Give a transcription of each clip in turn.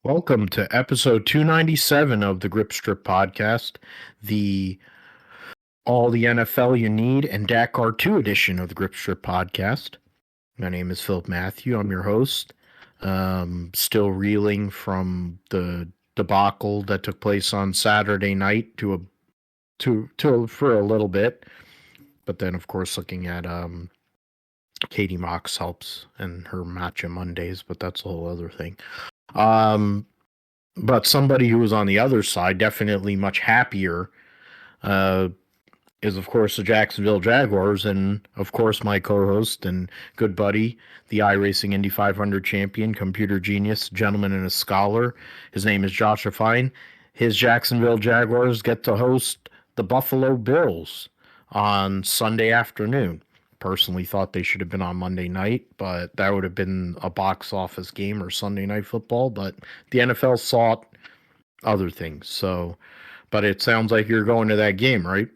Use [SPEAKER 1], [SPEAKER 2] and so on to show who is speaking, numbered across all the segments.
[SPEAKER 1] Welcome to episode 297 of the Grip Strip podcast, the All the NFL You Need and Dakar 2 edition of the Grip Strip podcast. My name is Philip Matthew. I'm your host. Still reeling from the debacle that took place on Saturday night for a little bit, but then of course looking at Katie Mox helps and her matcha Mondays, but that's a whole other thing. But somebody who was on the other side, definitely much happier, uh, is of course the Jacksonville Jaguars, and of course my co-host and good buddy, the iRacing Indy 500 champion, computer genius, gentleman and a scholar. His name is Joshua Fine. His Jacksonville Jaguars get to host the Buffalo Bills on Sunday afternoon. Personally thought they should have been on Monday night, but that would have been a box office game or Sunday night football. But the NFL sought other things. So, but it sounds like you're going to that game, right?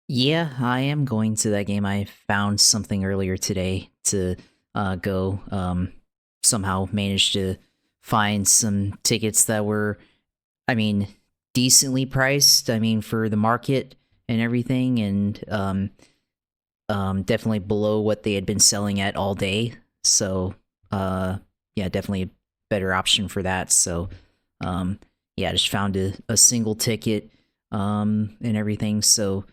[SPEAKER 2] Yeah, I am going to that game. I found something earlier today to go. Somehow managed to find some tickets that were, decently priced. For the market and everything, and definitely below what they had been selling at all day. So, yeah, definitely a better option for that. So, yeah, I just found a single ticket, and everything. So,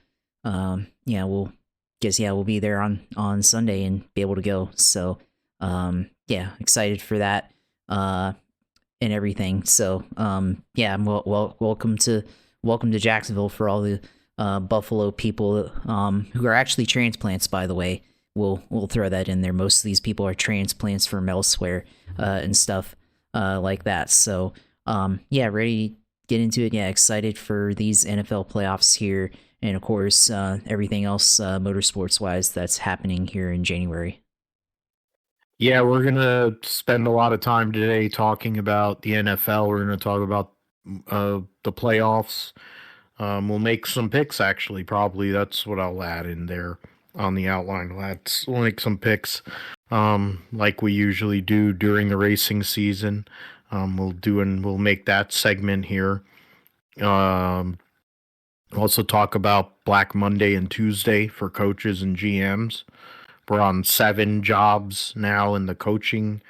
[SPEAKER 2] yeah, we'll be there on Sunday and be able to go. So, yeah, excited for that, and everything. So, yeah, welcome to Jacksonville for all the Buffalo people who are actually transplants, by the way. We'll throw that in there. Most of these people are transplants from elsewhere, and stuff like that. So, yeah, ready to get into it. Yeah, excited for these NFL playoffs here, and of course, everything else motorsports wise that's happening here in January.
[SPEAKER 1] Yeah, we're going to spend a lot of time today talking about the NFL. We're going to talk about the playoffs. We'll make some picks, actually, probably. That's what I'll add in there on the outline. We'll make some picks like we usually do during the racing season. We'll make that segment here. Also talk about Black Monday and Tuesday for coaches and GMs. We're on 7 jobs now in the coaching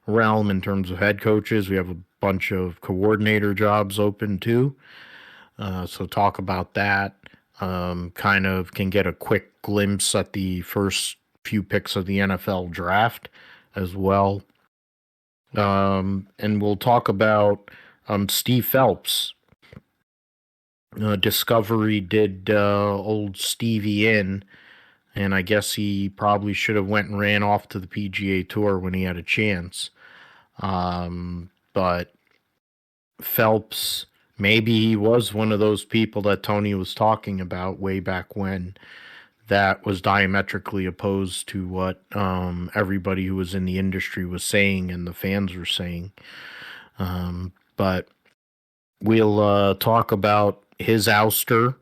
[SPEAKER 1] realm in terms of head coaches. We have a bunch of coordinator jobs open too. So talk about that. Kind of can get a quick glimpse at the first few picks of the NFL draft as well. And we'll talk about Steve Phelps. Discovery did old Stevie in, and I guess he probably should have went and ran off to the PGA Tour when he had a chance. But Phelps, maybe he was one of those people that Tony was talking about way back when that was diametrically opposed to what everybody who was in the industry was saying and the fans were saying. But we'll talk about his ouster.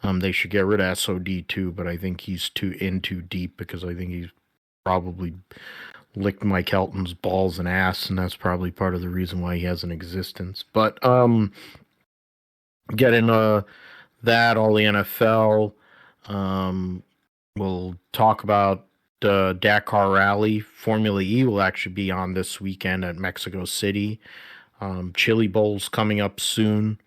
[SPEAKER 1] They should get rid of SOD too, but I think he's too deep because I think he's probably licked Mike Helton's balls and ass, and that's probably part of the reason why he has an existence. But get into that, all the NFL. We'll talk about the Dakar Rally. Formula E will actually be on this weekend at Mexico City. Chili Bowl's coming up soon.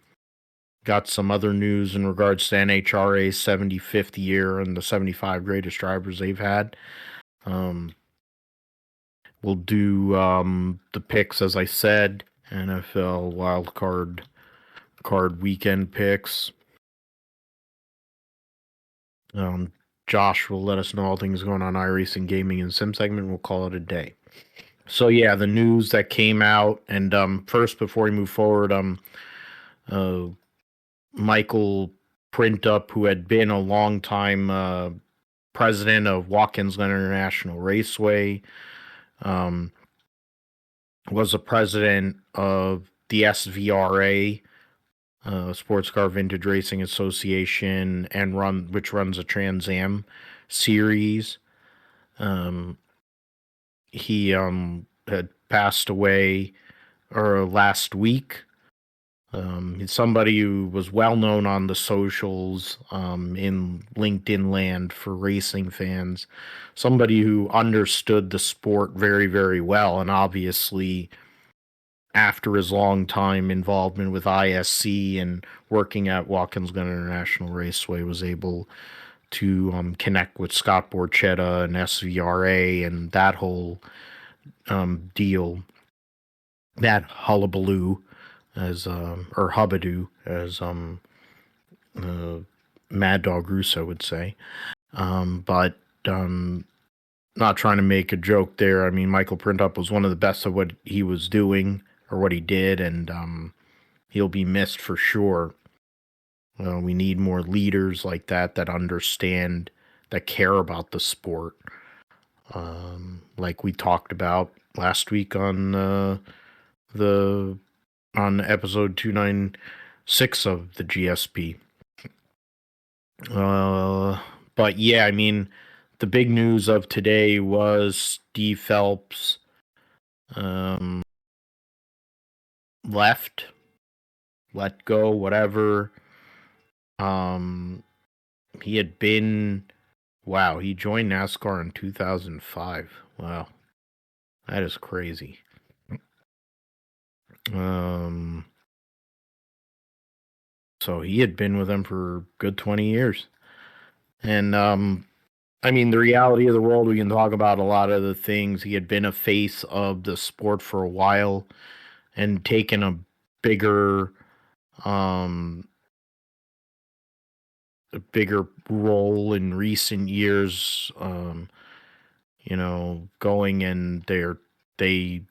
[SPEAKER 1] Got some other news in regards to NHRA's 75th year and the 75 greatest drivers they've had. We'll do the picks, as I said, NFL wild card weekend picks. Josh will let us know all things going on iRacing, gaming, and sim segment. We'll call it a day. So yeah, the news that came out, and first before we move forward, Michael Printup, who had been a long-time president of Watkins Glen International Raceway, was a president of the SVRA, Sports Car Vintage Racing Association, and which runs a Trans Am series. He had passed away or last week. He's somebody who was well known on the socials, in LinkedIn land for racing fans. Somebody who understood the sport very, very well, and obviously, after his long time involvement with ISC and working at Watkins Glen International Raceway, was able to connect with Scott Borchetta and SVRA and that whole deal, that hullabaloo, as or hubbadoo, as uh, Mad Dog Russo would say. But not trying to make a joke there. I mean, Michael Printup was one of the best at what he was doing or what he did, and he'll be missed for sure. We need more leaders like that understand, that care about the sport. Like we talked about last week on the on episode 296 of the GSP. But yeah, I mean, the big news of today was Steve Phelps left, let go, whatever. He had been, wow, he joined NASCAR in 2005. Wow, that is crazy. So he had been with them for good 20 years. And I mean, the reality of the world, we can talk about a lot of the things. He had been a face of the sport for a while and taken a bigger um bigger role in recent years, going, and they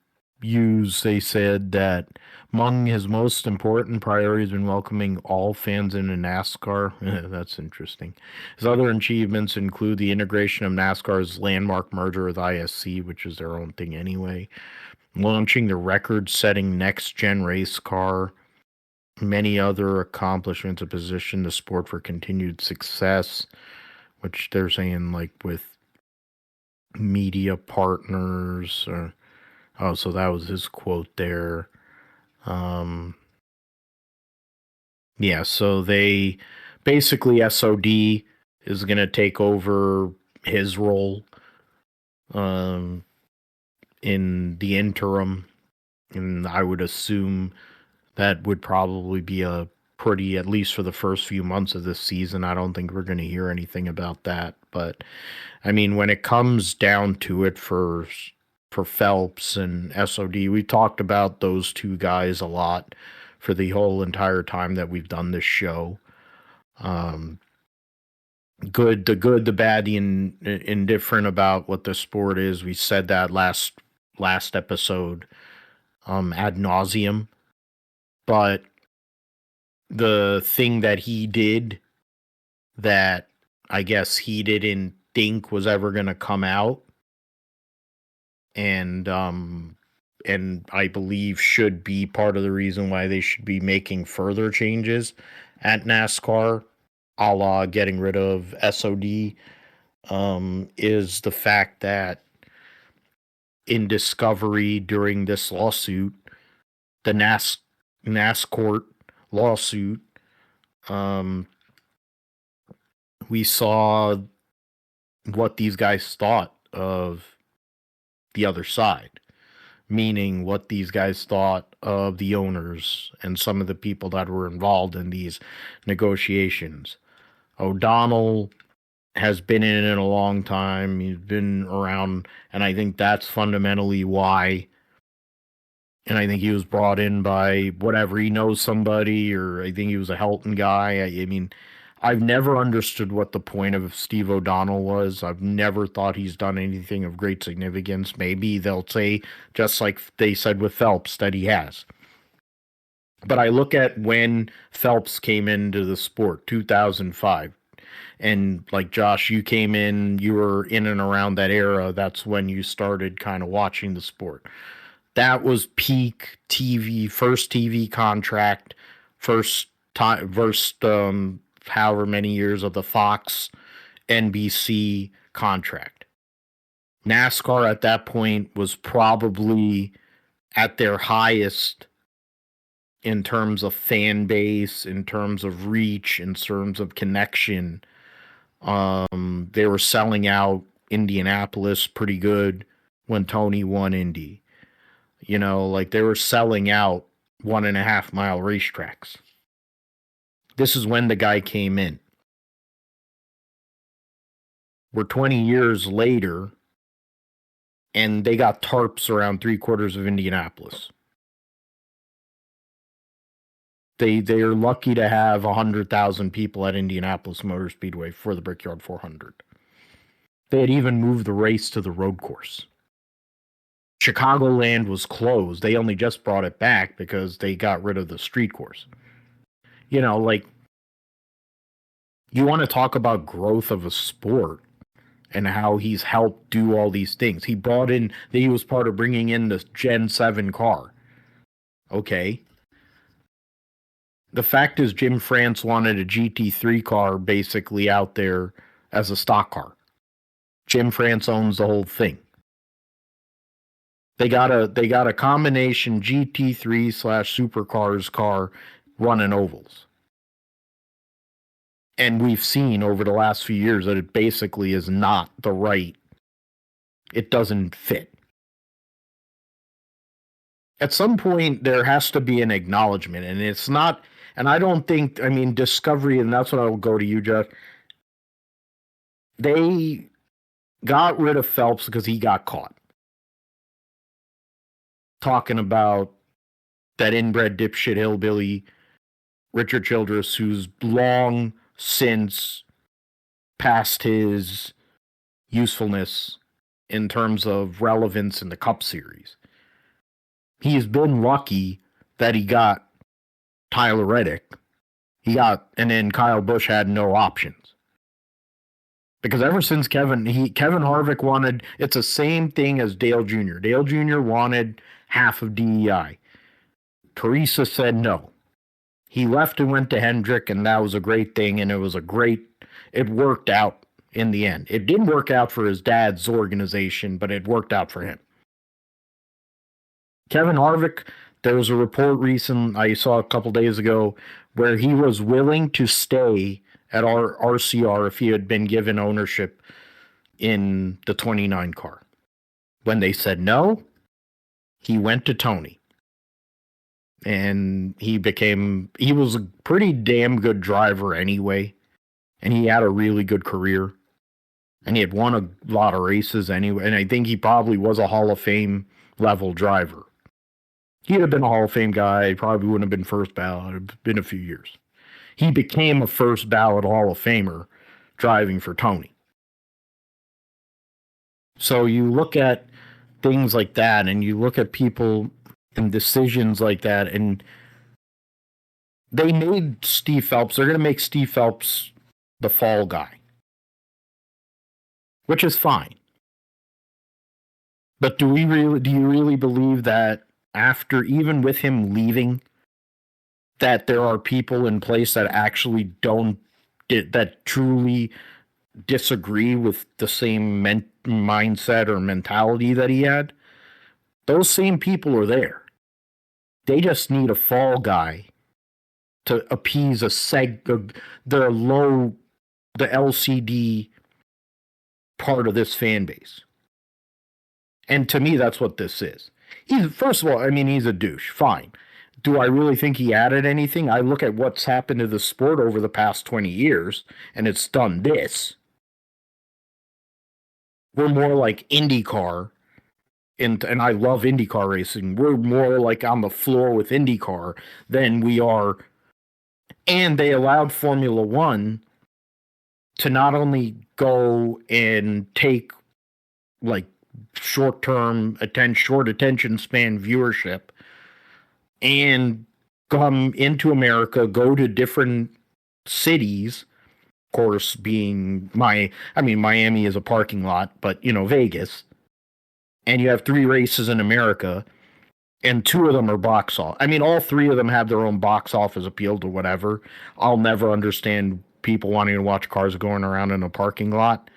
[SPEAKER 1] said that among his most important priorities been welcoming all fans into NASCAR. That's interesting. His other achievements include the integration of NASCAR's landmark merger with ISC, which is their own thing anyway, launching the record-setting next-gen race car, many other accomplishments that position the sport for continued success, which they're saying like with media partners. So that was his quote there. Yeah, so they basically, SOD is going to take over his role in the interim, and I would assume that would probably be a pretty, at least for the first few months of this season. I don't think we're going to hear anything about that. But I mean, when it comes down to it, for Phelps and SOD, we talked about those two guys a lot for the whole entire time that we've done this show. The good, the bad, the indifferent about what the sport is. We said that last episode ad nauseum. But the thing that he did that I guess he didn't think was ever going to come out, and I believe should be part of the reason why they should be making further changes at NASCAR, a la getting rid of SOD, is the fact that in discovery during this lawsuit, the NASCORT lawsuit, we saw what these guys thought of the other side, meaning what these guys thought of the owners and some of the people that were involved in these negotiations. O'Donnell has been in it a long time. He's been around, and I think that's fundamentally why. And I think he was brought in by whatever, he knows somebody, or I think he was a Helton guy. I mean, I've never understood what the point of Steve O'Donnell was. I've never thought he's done anything of great significance. Maybe they'll say, just like they said with Phelps, that he has. But I look at when Phelps came into the sport, 2005. And like Josh, you came in, you were in and around that era. That's when you started kind of watching the sport. That was peak TV, first TV contract, first time, however many years of the Fox NBC contract. NASCAR at that point was probably at their highest in terms of fan base, in terms of reach, in terms of connection. They were selling out Indianapolis pretty good when Tony won Indy. You know, like they were selling out 1.5 mile racetracks. This is when the guy came in. We're 20 years later, and they got tarps around 3/4 of Indianapolis. They are lucky to have 100,000 people at Indianapolis Motor Speedway for the Brickyard 400. They had even moved the race to the road course. Chicagoland was closed. They only just brought it back because they got rid of the street course. You know, like, you want to talk about growth of a sport and how he's helped do all these things. He was part of bringing in the Gen 7 car. Okay. The fact is, Jim France wanted a GT3 car basically out there as a stock car. Jim France owns the whole thing. They got a combination GT3 / supercars car running ovals. And we've seen over the last few years that it basically is not the right. It doesn't fit. At some point, there has to be an acknowledgement, and it's not. And I don't think, I mean, Discovery, and that's what I will go to you, Jeff. They got rid of Phelps because he got caught talking about that inbred dipshit hillbilly, Richard Childress, who's long since past his usefulness in terms of relevance in the Cup Series. He's been lucky that he got Tyler Reddick. And then Kyle Busch had no options. Because ever since Kevin Harvick wanted, it's the same thing as Dale Jr. Dale Jr. wanted half of DEI. Teresa said no. He left and went to Hendrick, and that was a great thing, and it worked out in the end. It didn't work out for his dad's organization, but it worked out for him. Kevin Harvick, there was a report I saw a couple days ago where he was willing to stay at our RCR if he had been given ownership in the 29 car. When they said no, he went to Tony. And he was a pretty damn good driver anyway. And he had a really good career. And he had won a lot of races anyway. And I think he probably was a Hall of Fame level driver. He'd have been a Hall of Fame guy. He probably wouldn't have been first ballot. It had been a few years. He became a first ballot Hall of Famer driving for Tony. So you look at things like that, and you look at people and decisions like that, and they made Steve Phelps. They're going to make Steve Phelps the fall guy, which is fine. But do you really believe that after, even with him leaving, that there are people in place that actually that truly disagree with the same mindset or mentality that he had? Those same people are there. They just need a fall guy to appease the LCD part of this fan base. And to me, that's what this is. First of all, I mean, he's a douche. Fine. Do I really think he added anything? I look at what's happened to the sport over the past 20 years, and it's done this. We're more like IndyCar, and I love IndyCar racing. We're more like on the floor with IndyCar than we are. And they allowed Formula One to not only go and take like short attention span viewership and come into America, go to different cities, of course, being Miami is a parking lot, but Vegas, and you have 3 races in America, and 2 of them are box office. I mean, all 3 of them have their own box office appeal to whatever. I'll never understand people wanting to watch cars going around in a parking lot.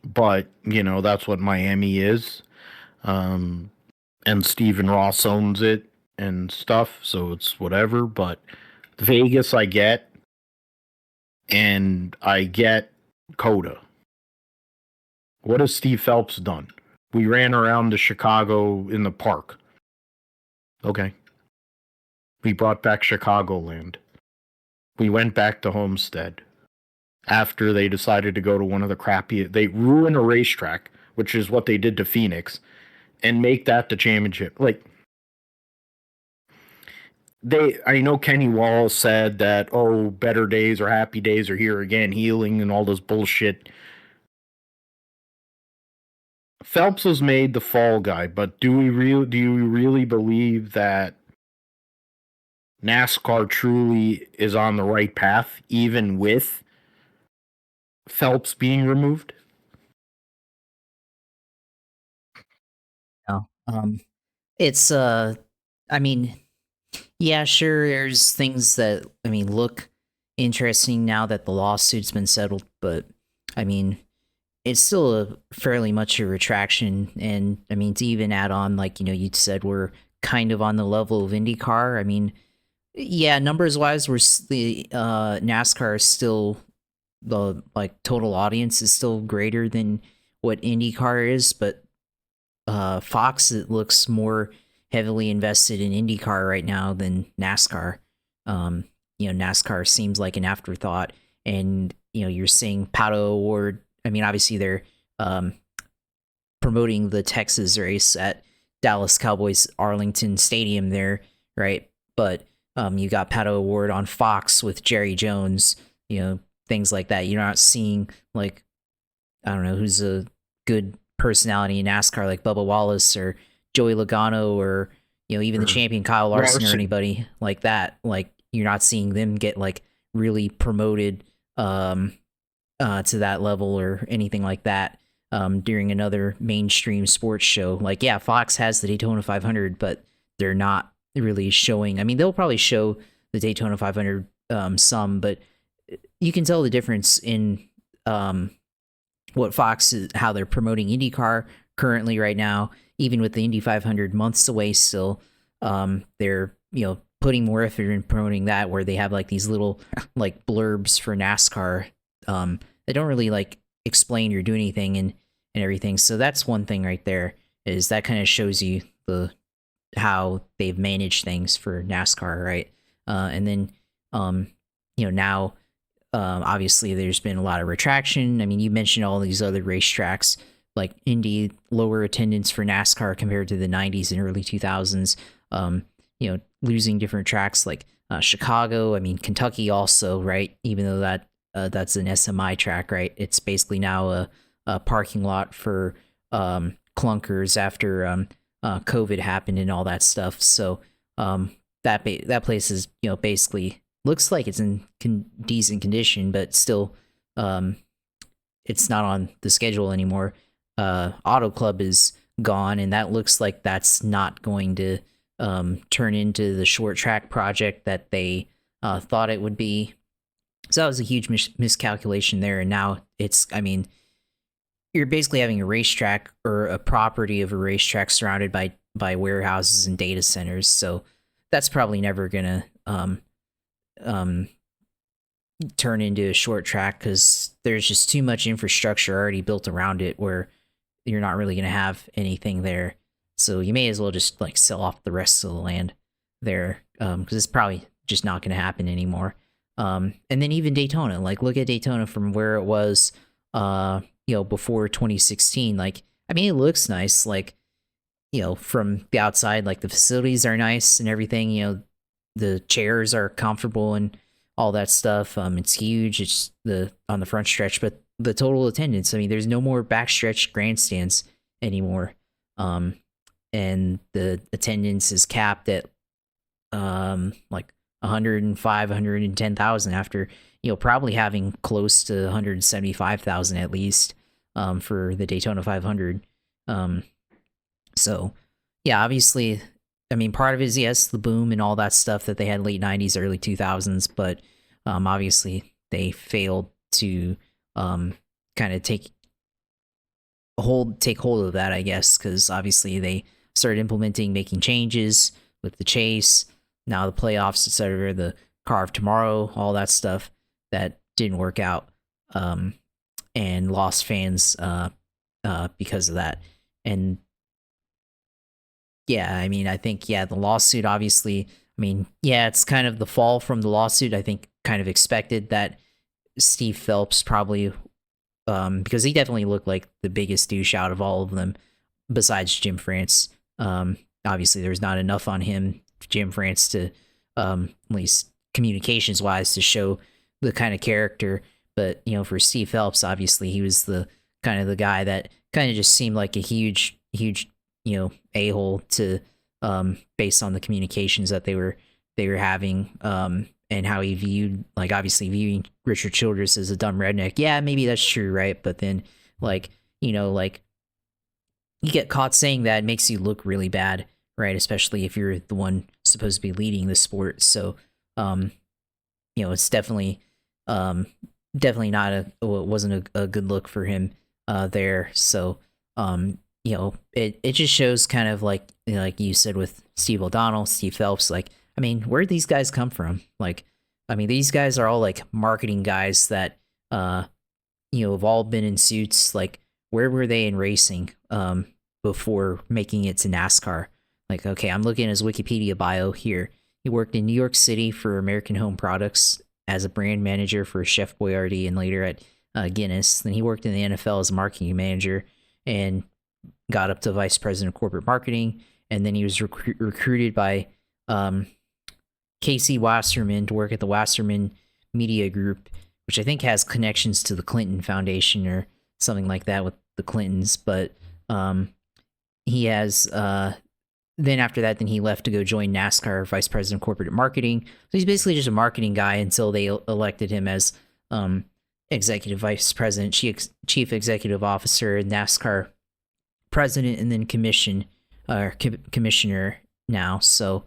[SPEAKER 1] But, that's what Miami is. um, and Stephen Ross owns it and stuff, so it's whatever. But Vegas, I get, and I get Coda. What has Steve Phelps done? We ran around to Chicago in the park. Okay. We brought back Chicagoland. We went back to Homestead after they decided to go to one of the crappy. They ruined a racetrack, which is what they did to Phoenix, and make that the championship. Like, I know Kenny Wall said that, oh, better days or happy days are here again, healing and all this bullshit. Phelps was made the fall guy, but do you really believe that NASCAR truly is on the right path, even with Phelps being removed?
[SPEAKER 2] No. It's I mean, yeah, sure. There's things that look interesting now that the lawsuit's been settled, but I mean, it's still a fairly much a retraction. And I mean, to even add on, like you said, we're kind of on the level of IndyCar. I mean, yeah, numbers wise, the NASCAR is still the like total audience is still greater than what IndyCar is, but Fox, it looks more heavily invested in IndyCar right now than NASCAR. NASCAR seems like an afterthought, and you're seeing Pato Award. I mean, obviously they're promoting the Texas race at Dallas Cowboys Arlington Stadium there, right? But you got Pato Award on Fox with Jerry Jones, things like that. You're not seeing like, I don't know, who's a good personality in NASCAR like Bubba Wallace or Joey Logano or even the champion Kyle Larson or anybody like that. Like, you're not seeing them get like really promoted to that level or anything like that during another mainstream sports show. Like, yeah, Fox has the Daytona 500, but they're not really showing. I mean, they'll probably show the Daytona 500 some, but you can tell the difference in what Fox is, how they're promoting IndyCar currently right now. Even with the Indy 500 months away still, they're putting more effort in promoting that, where they have like these little like blurbs for NASCAR. They don't really like explain or do anything and everything. So that's one thing right there, is that kind of shows you how they've managed things for NASCAR, right? And then now obviously there's been a lot of retraction. I mean, you mentioned all these other racetracks like Indy, lower attendance for NASCAR compared to the 90s and early 2000s. Losing different tracks like Chicago. I mean, Kentucky also, right? Even though that's an SMI track, right? It's basically now a parking lot for clunkers after COVID happened and all that stuff. So that place is basically looks like it's in decent condition, but still it's not on the schedule anymore. Auto Club is gone, and that looks like that's not going to turn into the short track project that they thought it would be. So that was a huge miscalculation there. And now you're basically having a racetrack or a property of a racetrack surrounded by warehouses and data centers. So that's probably never going to turn into a short track, because there's just too much infrastructure already built around it where you're not really going to have anything there. So you may as well just like sell off the rest of the land there, because it's probably just not going to happen anymore. And then even Daytona, like look at Daytona from where it was, before 2016. Like, I mean, it looks nice. Like, from the outside, like the facilities are nice and everything. The chairs are comfortable and all that stuff. It's huge. It's on the front stretch, but the total attendance, I mean, there's no more backstretch grandstands anymore. And the attendance is capped at like 105, 110,000 after, probably having close to 175,000 at least for the Daytona 500. So yeah, obviously, I mean, part of it is, yes, the boom and all that stuff that they had late 90s, early 2000s, but obviously they failed to kind of take take hold of that, I guess, because obviously they started implementing, making changes with the chase, now the playoffs, etc., the car of tomorrow, all that stuff that didn't work out, and lost fans because of that. And yeah, I mean, I think the lawsuit obviously. I mean, yeah, it's kind of the fall from the lawsuit. I think kind of expected that Steve Phelps probably because he definitely looked like the biggest douche out of all of them, besides Jim France. Obviously, there's not enough on him, Jim France, to at least communications wise, to show the kind of character. But for Steve Phelps, obviously, he was the kind of the guy that kind of just seemed like a huge a hole to based on the communications that they were having. And how he viewed, like, obviously viewing Richard Childress as a dumb redneck. Yeah, maybe that's true, right? But then, like, like, you get caught saying that, it makes you look really bad, right? Especially if you're the one supposed to be leading the sport. So, it's definitely not it wasn't a good look for him there. So, it just shows kind of like, like you said with Steve O'Donnell, Steve Phelps, like, I mean, where'd these guys come from? Like, I mean, these guys are all like marketing guys that, have all been in suits. Like, where were they in racing, before making it to NASCAR? Like, okay, I'm looking at his Wikipedia bio here. He worked in New York City for American Home Products as a brand manager for Chef Boyardee and later at Guinness. Then he worked in the NFL as a marketing manager and got up to vice president of corporate marketing. And then he was recruited by Casey Wasserman to work at the Wasserman Media Group, which I think has connections to the Clinton Foundation or something like that with the Clintons. But he has then after that, then he left to go join NASCAR, vice president of corporate marketing. So he's basically just a marketing guy until they elected him as executive vice president, chief executive officer, NASCAR president, and then commissioner now. So,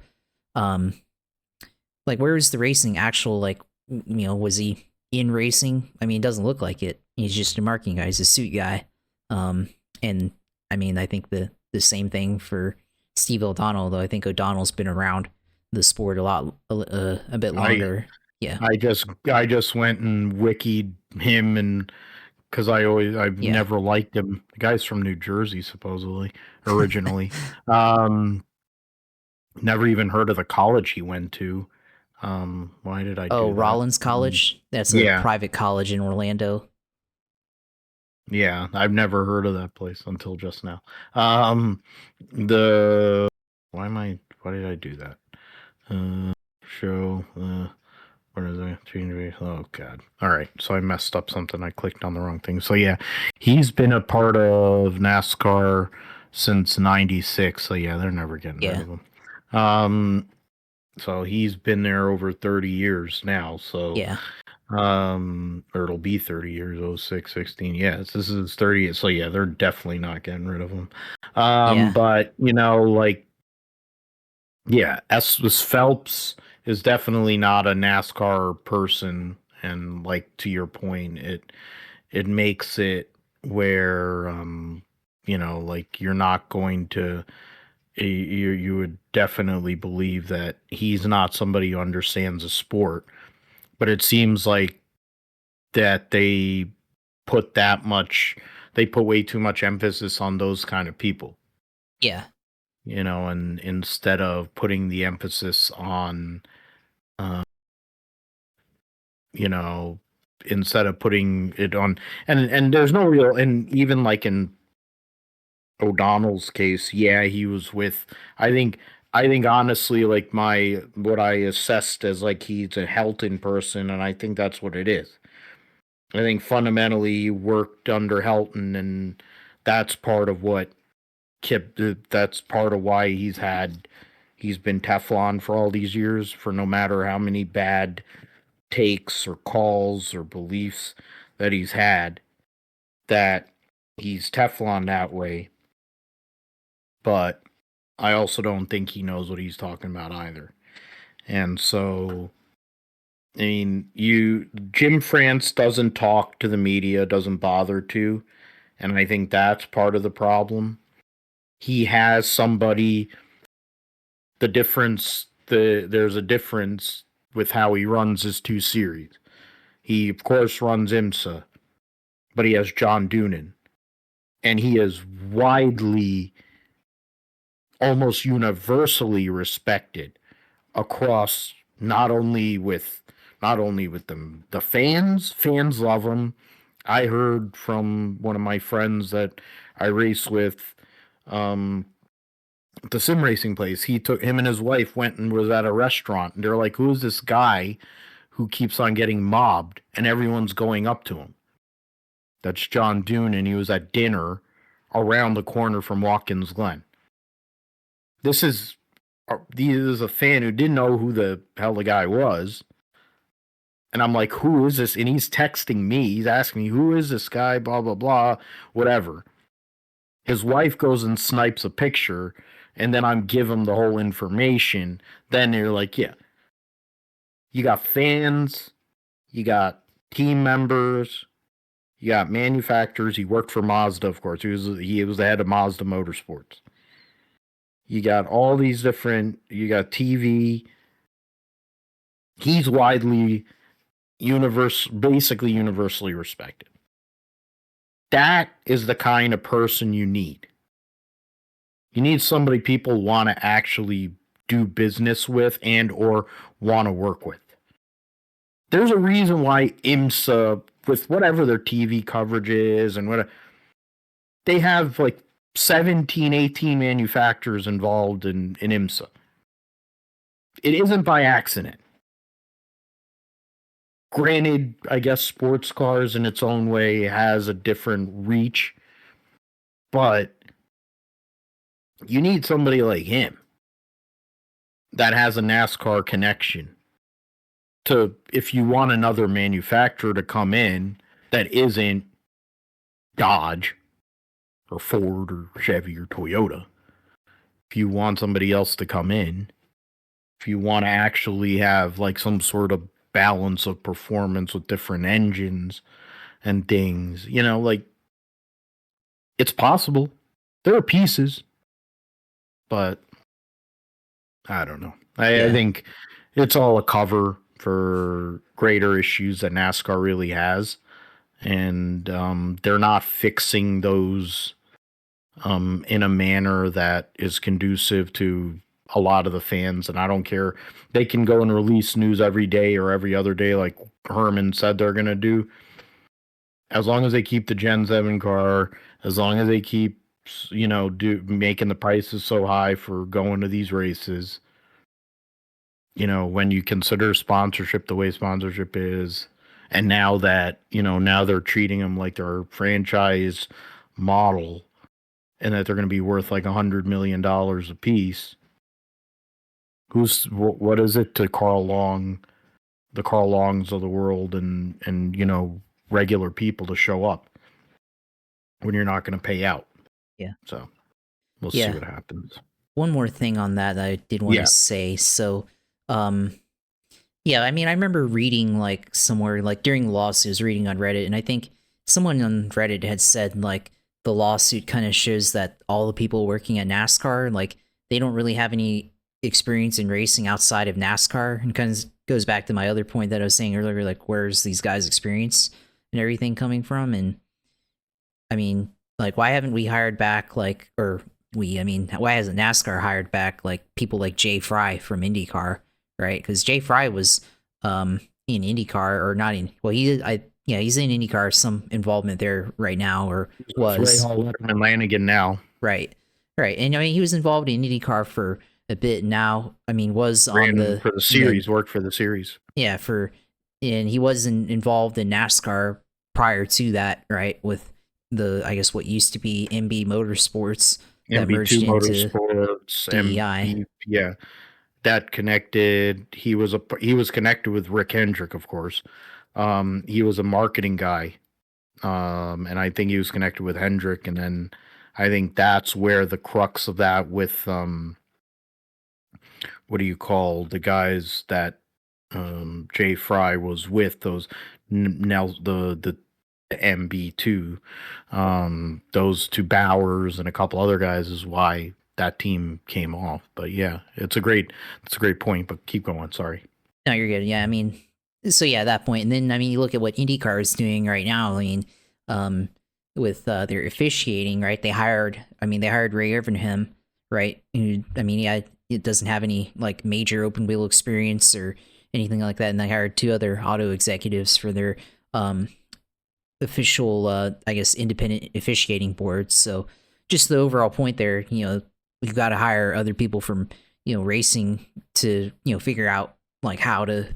[SPEAKER 2] like, where is the racing actual, like, was he in racing? I mean, it doesn't look like it. He's just a marketing guy. He's a suit guy. And I mean, I think the same thing for Steve O'Donnell, though I think O'Donnell's been around the sport a bit longer. Yeah.
[SPEAKER 1] I just went and wikied him, and because I've
[SPEAKER 2] Yeah.
[SPEAKER 1] never liked him. The guy's from New Jersey, supposedly, originally. um, Never even heard of the college he went to. Why did I
[SPEAKER 2] Oh,
[SPEAKER 1] do that?
[SPEAKER 2] Rollins College. That's a
[SPEAKER 1] Yeah,
[SPEAKER 2] private college in Orlando.
[SPEAKER 1] yeah, I've never heard of that place until just now. The why did I do that? Show what is that? Oh god. All right, so I messed up something. I clicked on the wrong thing. So yeah, he's been a part of NASCAR since '96. So yeah, they're never getting rid
[SPEAKER 2] Yeah.
[SPEAKER 1] of him. So he's been there over 30 years now. So
[SPEAKER 2] Yeah.
[SPEAKER 1] or it'll be 30 years. Oh, 6, 16. Yes, this is 30. So yeah, they're definitely not getting rid of him.
[SPEAKER 2] Yeah.
[SPEAKER 1] But like, yeah, S. Phelps is definitely not a NASCAR person, and like, to your point, it makes it where like, you're not going to you would definitely believe that he's not somebody who understands the sport, but it seems like that they put way too much emphasis on those kind of people,
[SPEAKER 2] Yeah.
[SPEAKER 1] and instead of putting the emphasis on uh, you know, instead of putting it on, and there's no real, and even like in O'Donnell's case, yeah, he was with, I think, honestly, like, what I assessed as, like, he's a Helton person, and I think that's what it is. I think fundamentally he worked under Helton, and that's part of what that's part of why he's been Teflon for all these years, for no matter how many bad takes or calls or beliefs that he's had, that he's Teflon that way. But I also don't think he knows what he's talking about either. And so, I mean, Jim France doesn't talk to the media, doesn't bother to. And I think that's part of the problem. He has somebody. There's a difference with how he runs his two series. He of course runs IMSA, but he has John Doonan, and he is widely, almost universally respected across not only with the fans love him. I heard from one of my friends that I race with, um, the sim racing place. He took him and his wife went and was at a restaurant, and they're like, "Who's this guy who keeps on getting mobbed and everyone's going up to him?" That's John Dune, and he was at dinner around the corner from Watkins Glen. This is a fan who didn't know who the hell the guy was. And I'm like, who is this? And he's texting me. He's asking me, who is this guy? Blah, blah, blah, whatever. His wife goes and snipes a picture, and then I'm give him the whole information. Then they're like, yeah, you got fans, you got team members, you got manufacturers. He worked for Mazda, of course. He was the head of Mazda Motorsports. You got all these different. You got TV. He's basically universally respected. That is the kind of person you need. You need somebody people want to actually do business with and or want to work with. There's a reason why IMSA, with whatever their TV coverage is and whatever, they have like 17, 18 manufacturers involved in IMSA. It isn't by accident. Granted, I guess sports cars in its own way has a different reach, but you need somebody like him that has a NASCAR connection to, if you want another manufacturer to come in that isn't Dodge or Ford or Chevy or Toyota, if you want somebody else to come in, if you want to actually have like some sort of balance of performance with different engines and things, like, it's possible. There are pieces, but I don't know. I think it's all a cover for greater issues that NASCAR really has, and they're not fixing those in a manner that is conducive to a lot of the fans. And I don't care. They can go and release news every day or every other day, like Herman said they're going to do. As long as they keep the Gen 7 car, as long as they keep, making the prices so high for going to these races, when you consider sponsorship the way sponsorship is, and now that, now they're treating them like they're a franchise model and that they're going to be worth like $100 million a piece. What is it to Carl Long, the Carl Longs of the world, and regular people to show up when you're not going to pay out?
[SPEAKER 2] Yeah.
[SPEAKER 1] So we'll see what happens.
[SPEAKER 2] One more thing on that I did want to say. So, yeah, I mean, I remember reading like somewhere, like during lawsuits, reading on Reddit, and I think someone on Reddit had said like the lawsuit kind of shows that all the people working at NASCAR, like, they don't really have any experience in racing outside of NASCAR, and kind of goes back to my other point that I was saying earlier, like, where's these guys' experience and everything coming from? And I mean, like, why haven't we hired back, like, why hasn't NASCAR hired back like people like Jay Fry from IndyCar, right? Because Jay Fry was in IndyCar, or not in, well, he's in IndyCar, some involvement there right now, or was.
[SPEAKER 1] Ray Hall Letterman Lanigan now.
[SPEAKER 2] Right. And I mean, he was involved in IndyCar for a bit now. I mean, was on
[SPEAKER 1] for the series, worked for the series.
[SPEAKER 2] Yeah, and he wasn't involved in NASCAR prior to that, right? With I guess what used to be MB Motorsports that merged into
[SPEAKER 1] Motorsports,
[SPEAKER 2] DEI.
[SPEAKER 1] Yeah, that connected. He was connected with Rick Hendrick, of course. He was a marketing guy, and I think he was connected with Hendrick, and then I think that's where the crux of that with what do you call the guys that Jay Fry was with, those now the MB2. Those two Bowers and a couple other guys is why that team came off. But yeah, it's a great point. But keep going. Sorry.
[SPEAKER 2] No, you're good. Yeah, I mean, so yeah, at that point, and then I mean, you look at what IndyCar is doing right now. I mean, um, with their officiating, right? They hired Ray Evernham, right? I mean, yeah, it doesn't have any like major open wheel experience or anything like that, and they hired two other auto executives for their um official, I guess, independent officiating boards. So just the overall point there, you've got to hire other people from racing to figure out like how to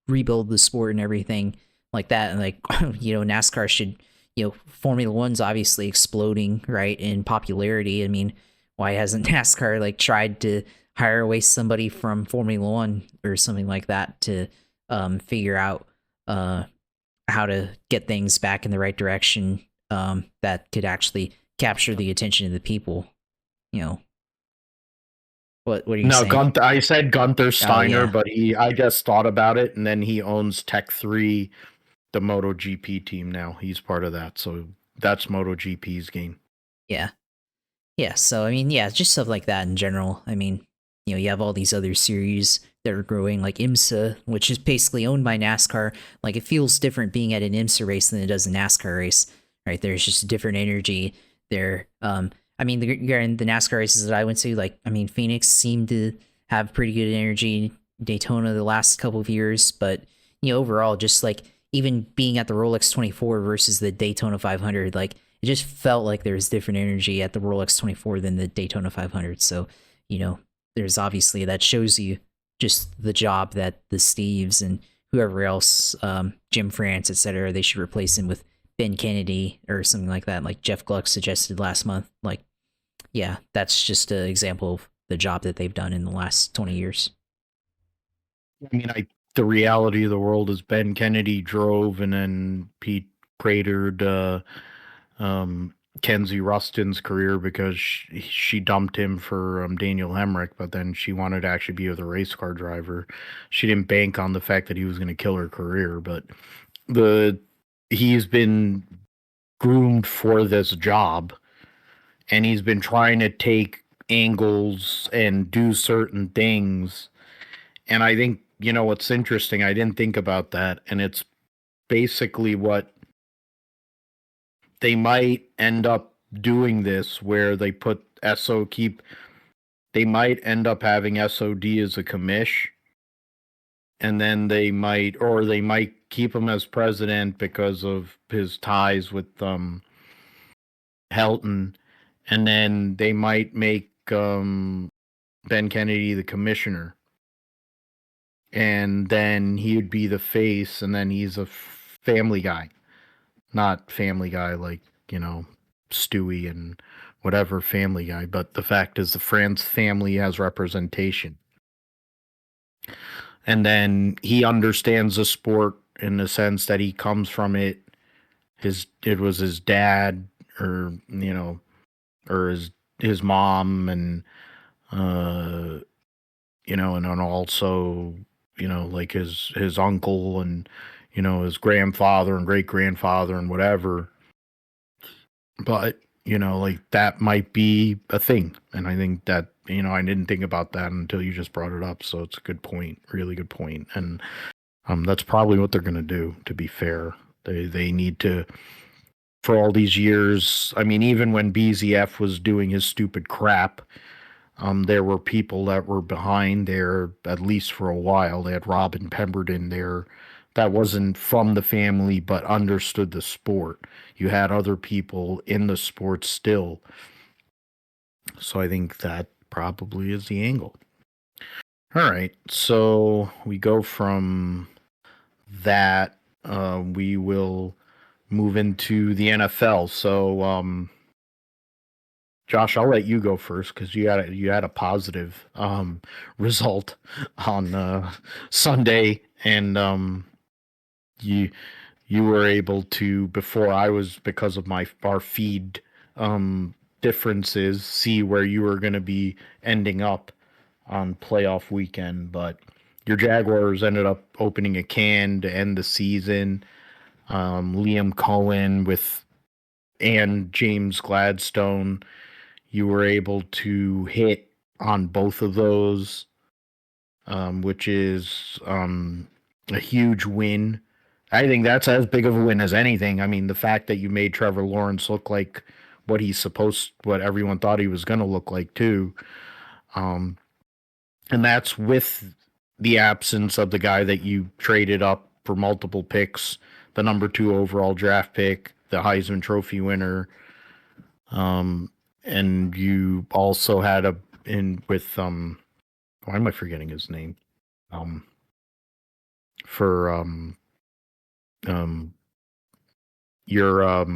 [SPEAKER 2] rebuild the sport and everything like that. And like NASCAR should, Formula One's obviously exploding right in popularity. I mean, why hasn't NASCAR like tried to hire away somebody from Formula One or something like that to figure out how to get things back in the right direction, that could actually capture the attention of the people. What are you
[SPEAKER 1] No,
[SPEAKER 2] saying?
[SPEAKER 1] Gunther. I said Gunther
[SPEAKER 2] Oh
[SPEAKER 1] Steiner,
[SPEAKER 2] yeah,
[SPEAKER 1] but I just thought about it, and then he owns Tech 3, the MotoGP team now. He's part of that, so that's MotoGP's game.
[SPEAKER 2] yeah, yeah. So I mean, yeah, just stuff like that in general. I mean, you have all these other series that are growing, like IMSA, which is basically owned by NASCAR. Like it feels different being at an IMSA race than it does a NASCAR race, right? There's just a different energy there. I mean, the NASCAR races that I went to, like, I mean, Phoenix seemed to have pretty good energy. Daytona the last couple of years, but overall, just like even being at the Rolex 24 versus the Daytona 500, like it just felt like there was different energy at the Rolex 24 than the Daytona 500. So, there's obviously that shows you just the job that the Steves and whoever else, Jim France, etc., they should replace him with Ben Kennedy or something like that, like Jeff Gluck suggested last month. Like, yeah, that's just an example of the job that they've done in the last 20 years.
[SPEAKER 1] I mean, the reality of the world is Ben Kennedy drove, and then Pete cratered um, Kenzie Rustin's career because she dumped him for Daniel Hemrick, but then she wanted to actually be with a race car driver. She didn't bank on the fact that he was going to kill her career, but the he's been groomed for this job, and he's been trying to take angles and do certain things. And I think, what's interesting, I didn't think about that, and it's basically what they might end up doing this where they put they might end up having SOD as a commish, and then they might keep him as president because of his ties with Helton, and then they might make Ben Kennedy the commissioner, and then he would be the face, and then he's a family guy, not Family Guy like Stewie and whatever Family Guy, but the fact is the France family has representation, and then he understands the sport in the sense that he comes from it. It was his dad, or or his mom, and uh and then also like his uncle, and his grandfather and great grandfather and whatever. But like that might be a thing, and I think that I didn't think about that until you just brought it up. So it's a good point, really good point. And that's probably what they're going to do. To be fair, they need to, for all these years. I mean, even when BZF was doing his stupid crap, there were people that were behind there, at least for a while. They had Robin Pemberton there that wasn't from the family but understood the sport. You had other people in the sport still. So I think that probably is the angle. All right. So we go from that. We will move into the NFL. So, Josh, I'll let you go first because you had a positive result on Sunday, and you you were able to, before I was, because of our feed differences, see where you were going to be ending up on playoff weekend. But your Jaguars ended up opening a can to end the season. Liam Cohen and James Gladstone. You were able to hit on both of those, which is a huge win. I think that's as big of a win as anything. I mean, the fact that you made Trevor Lawrence look like what everyone thought he was going to look like too. Um, and that's with the absence of the guy that you traded up for multiple picks, the number 2 overall draft pick, the Heisman Trophy winner. And you also had a in with why am I forgetting his name? Um, for um your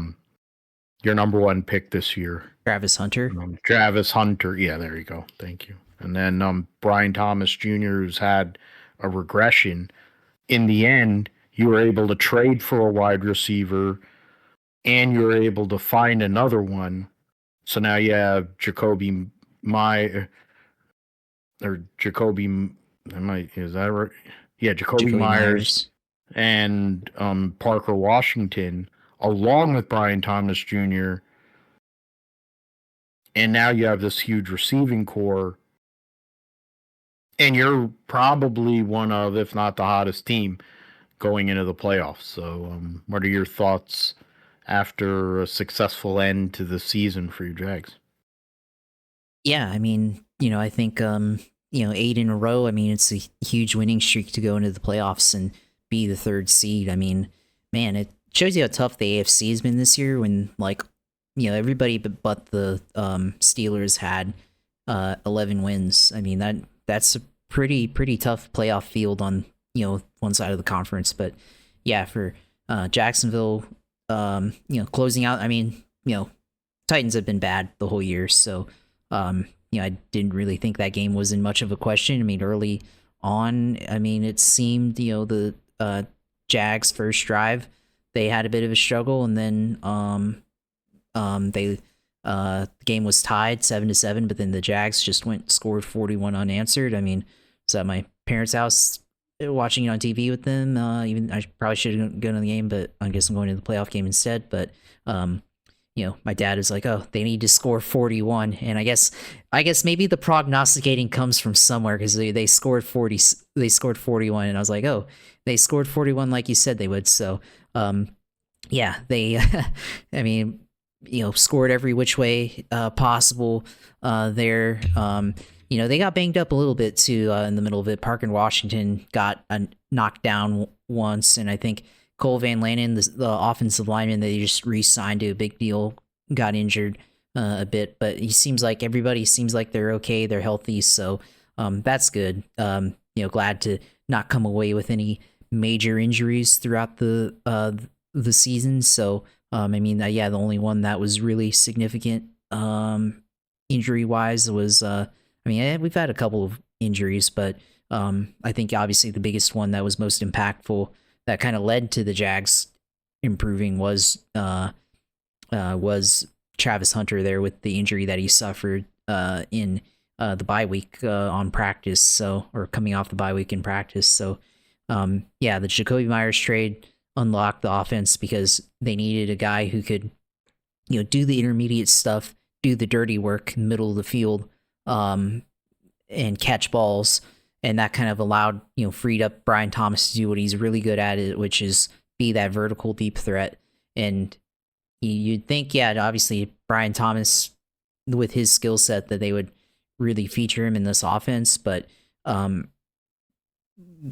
[SPEAKER 1] your number 1 pick this year,
[SPEAKER 2] Travis Hunter.
[SPEAKER 1] Travis Hunter. Yeah, there you go. Thank you. And then Brian Thomas Jr., who's had a regression. In the end, you were able to trade for a wide receiver, and you were able to find another one. So now you have Jacoby My or Jacoby. Is that right? Yeah, Jacoby Myers and Parker Washington, along with Brian Thomas Jr. And now you have this huge receiving core, and you're probably one of, if not the hottest team going into the playoffs. So, what are your thoughts after a successful end to the season for your Jags?
[SPEAKER 2] Yeah, I mean, I think 8 in a row. I mean, it's a huge winning streak to go into the playoffs and be the 3rd seed. I mean, man, it shows you how tough the AFC has been this year when everybody but the Steelers had 11 wins. I mean, that's a pretty tough playoff field on one side of the conference. But yeah, for Jacksonville, closing out. I mean, Titans have been bad the whole year, so I didn't really think that game was in much of a question. I mean, early on, I mean, it seemed the Jags' first drive, they had a bit of a struggle, and then the game was tied 7-7, but then the Jags just scored 41 unanswered. I mean, was at my parents' house watching it on TV with them. Even I probably should have gone to the game, but I guess I'm going to the playoff game instead. But my dad is like, "Oh, they need to score 41," and I guess maybe the prognosticating comes from somewhere because they scored 40, they scored 41, and I was like, "Oh, they scored 41 like you said they would." So, yeah, they, I mean, scored every which way possible there. They got banged up a little bit too in the middle of it. Parker Washington got knocked down once, and I think Cole Van Lanen, the offensive lineman that he just re-signed to a big deal, got injured a bit. But everybody seems like they're okay, they're healthy, so that's good. Glad to not come away with any major injuries throughout the season. So I mean, the only one that was really significant injury wise was we've had a couple of injuries, but I think obviously the biggest one that was most impactful that kind of led to the Jags improving was Travis Hunter there with the injury that he suffered in the bye week on practice, or coming off the bye week in practice. So the Jacoby Myers trade unlocked the offense because they needed a guy who could do the intermediate stuff, do the dirty work in the middle of the field, and catch balls. And that kind of allowed, freed up Brian Thomas to do what he's really good at, which is be that vertical deep threat. And you'd think, obviously Brian Thomas, with his skill set, that they would really feature him in this offense. But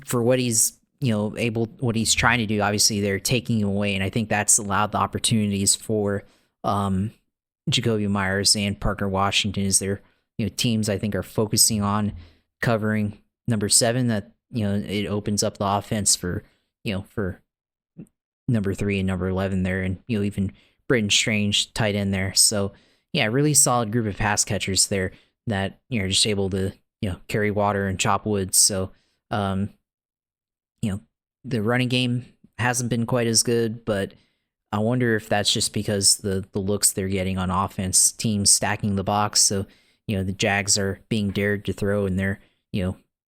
[SPEAKER 2] for what he's, what he's trying to do, obviously they're taking him away. And I think that's allowed the opportunities for Jacoby Myers and Parker Washington as their, teams I think are focusing on covering number 7, that it opens up the offense for number 3 and number 11 there, and even Britton Strange tight end there. So really solid group of pass catchers there that are just able to carry water and chop wood. So the running game hasn't been quite as good, but I wonder if that's just because the looks they're getting on offense, teams stacking the box. So the Jags are being dared to throw, and they're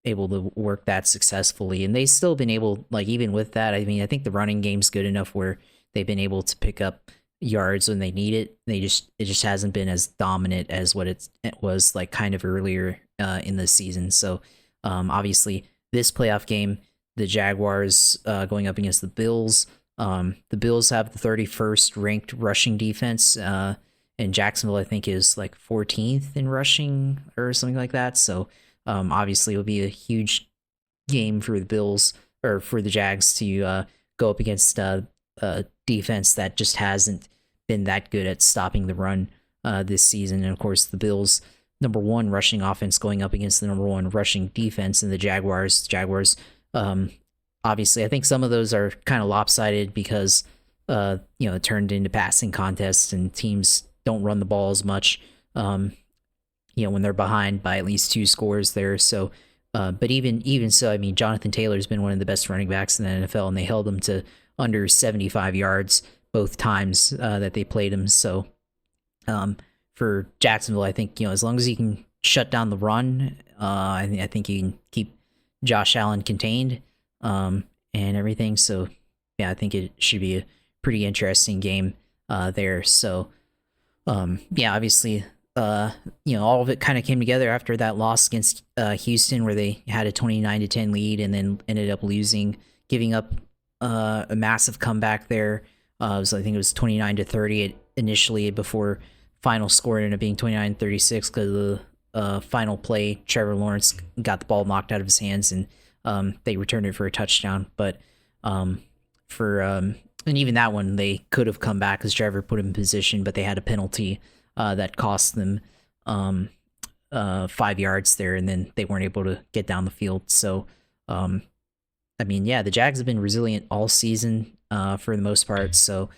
[SPEAKER 2] able to work that successfully, and they still been able, like, even with that, I mean, I think the running game's good enough where they've been able to pick up yards when they need it. It just hasn't been as dominant as what it was like kind of earlier in the season. So obviously this playoff game, the Jaguars going up against the Bills. The Bills have the 31st ranked rushing defense, and Jacksonville I think is like 14th in rushing or something like that. So obviously it will be a huge game for the Bills or for the Jags to go up against a defense that just hasn't been that good at stopping the run this season. And of course, the Bills' number one rushing offense going up against the number one rushing defense in the Jaguars. Obviously, I think some of those are kind of lopsided because it turned into passing contests and teams don't run the ball as much. When they're behind by at least 2 scores there. So, but even so, I mean, Jonathan Taylor's been one of the best running backs in the NFL, and they held him to under 75 yards both times that they played him. So, for Jacksonville, I think as long as he can shut down the run, I think you can keep Josh Allen contained and everything. So, yeah, I think it should be a pretty interesting game there. So, obviously, all of it kind of came together after that loss against Houston, where they had a 29-10 lead and then ended up losing, giving up a massive comeback there. I think it was 29-30 initially before final score ended up being 29-36 because of the final play. Trevor Lawrence got the ball knocked out of his hands and they returned it for a touchdown. But and even that one, they could have come back because Trevor put him in position, but they had a penalty that cost them 5 yards there, and then they weren't able to get down the field. So, the Jags have been resilient all season for the most part. So,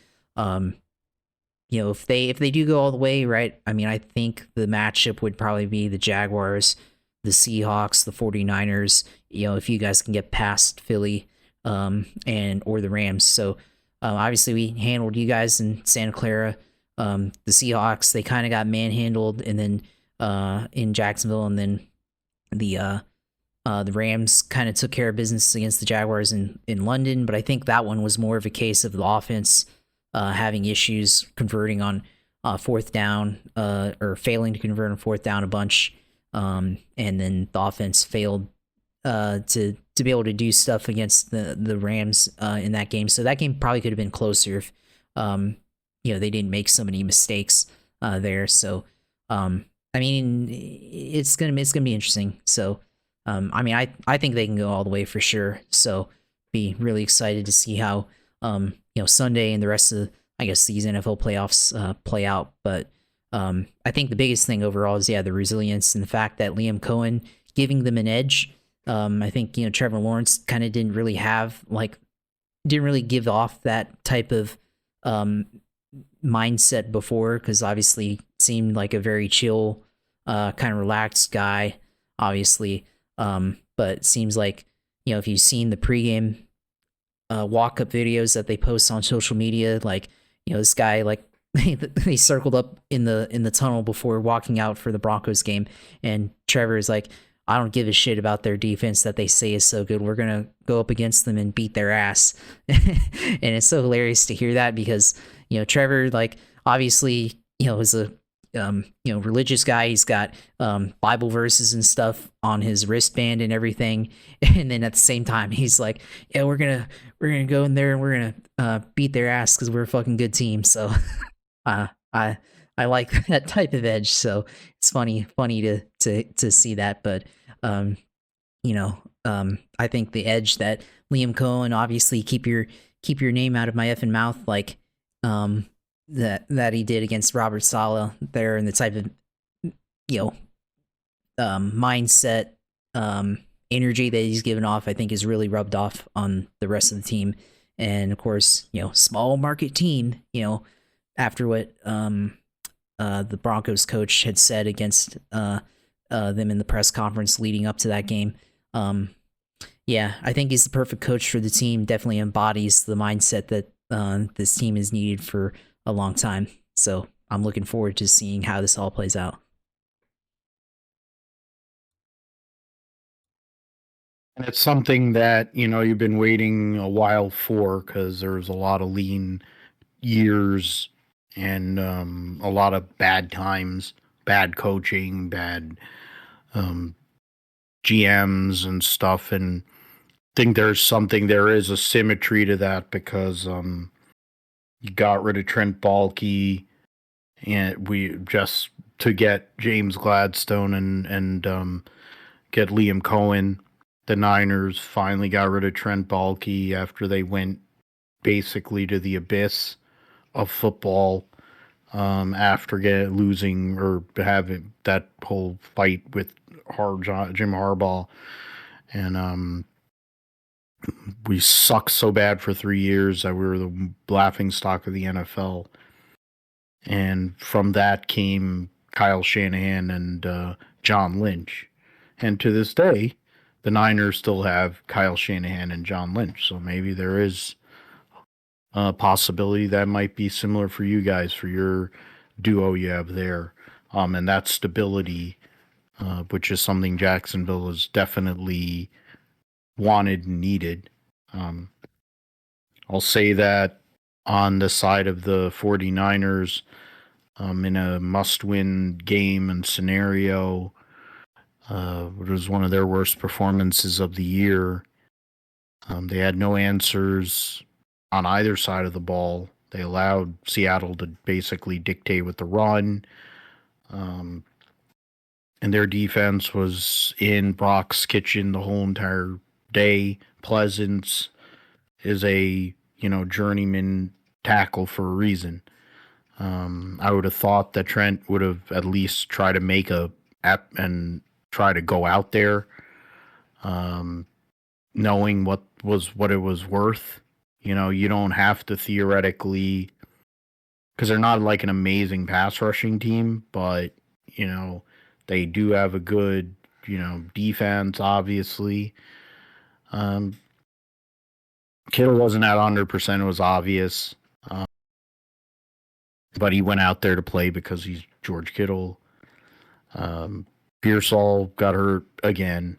[SPEAKER 2] if they do go all the way, right, I mean, I think the matchup would probably be the Jaguars, the Seahawks, the 49ers, if you guys can get past Philly or the Rams. So, obviously, we handled you guys in Santa Clara. The Seahawks, they kind of got manhandled, and then in Jacksonville, and then the Rams kind of took care of business against the Jaguars in London. But I think that one was more of a case of the offense having issues converting on fourth down or failing to convert on fourth down a bunch, and then the offense failed to be able to do stuff against the Rams in that game. So that game probably could have been closer if they didn't make so many mistakes there. So it's gonna be interesting. So I think they can go all the way for sure. So be really excited to see how Sunday and the rest of these NFL playoffs play out. But I think the biggest thing overall is the resilience and the fact that Liam Cohen giving them an edge. I think Trevor Lawrence kind of didn't really give off that type of mindset before, because obviously seemed like a very chill, kind of relaxed guy, obviously. But it seems like if you've seen the pregame walk-up videos that they post on social media, this guy they circled up in the tunnel before walking out for the Broncos game, and Trevor is like, I don't give a shit about their defense that they say is so good. We're going to go up against them and beat their ass. And it's so hilarious to hear that because, Trevor, obviously, is a, religious guy. He's got Bible verses and stuff on his wristband and everything. And then at the same time, he's like, yeah, we're going to go in there and we're going to beat their ass because we're a fucking good team. So I like that type of edge, so it's funny to see that. But I think the edge that Liam Cohen, obviously keep your name out of my effing mouth, that he did against Robert Saleh there, and the type of mindset, energy that he's given off, I think is really rubbed off on the rest of the team. And of course, small market team, after what the Broncos coach had said against them in the press conference leading up to that game. I think he's the perfect coach for the team. Definitely embodies the mindset that this team has needed for a long time. So I'm looking forward to seeing how this all plays out.
[SPEAKER 1] And it's something that, you've been waiting a while for because there's a lot of lean years and a lot of bad times, bad coaching, bad um, GMs and stuff. And think there is a symmetry to that because you got rid of Trent Baalke and we just to get James Gladstone and get Liam Cohen. The Niners finally got rid of Trent Baalke after they went basically to the abyss of football after losing or having that whole fight with Jim Harbaugh. And we sucked so bad for 3 years that we were the laughing stock of the NFL. And from that came Kyle Shanahan and John Lynch. And to this day, the Niners still have Kyle Shanahan and John Lynch. So maybe there is a possibility that might be similar for you guys, for your duo you have there. And that stability, which is something Jacksonville has definitely wanted and needed. Um, I'll say that on the side of the 49ers, in a must-win game and scenario. It was one of their worst performances of the year. They had no answers on either side of the ball. They allowed Seattle to basically dictate with the run. Um, and their defense was in Brock's kitchen the whole entire day. Pleasance is a, journeyman tackle for a reason. I would have thought that Trent would have at least tried to make a app and try to go out there, um, knowing what it was worth. You don't have to theoretically, because they're not like an amazing pass rushing team, but they do have a good defense. Obviously, um, Kittle wasn't at 100%. It was obvious. But he went out there to play because he's George Kittle. Pearsall got hurt again.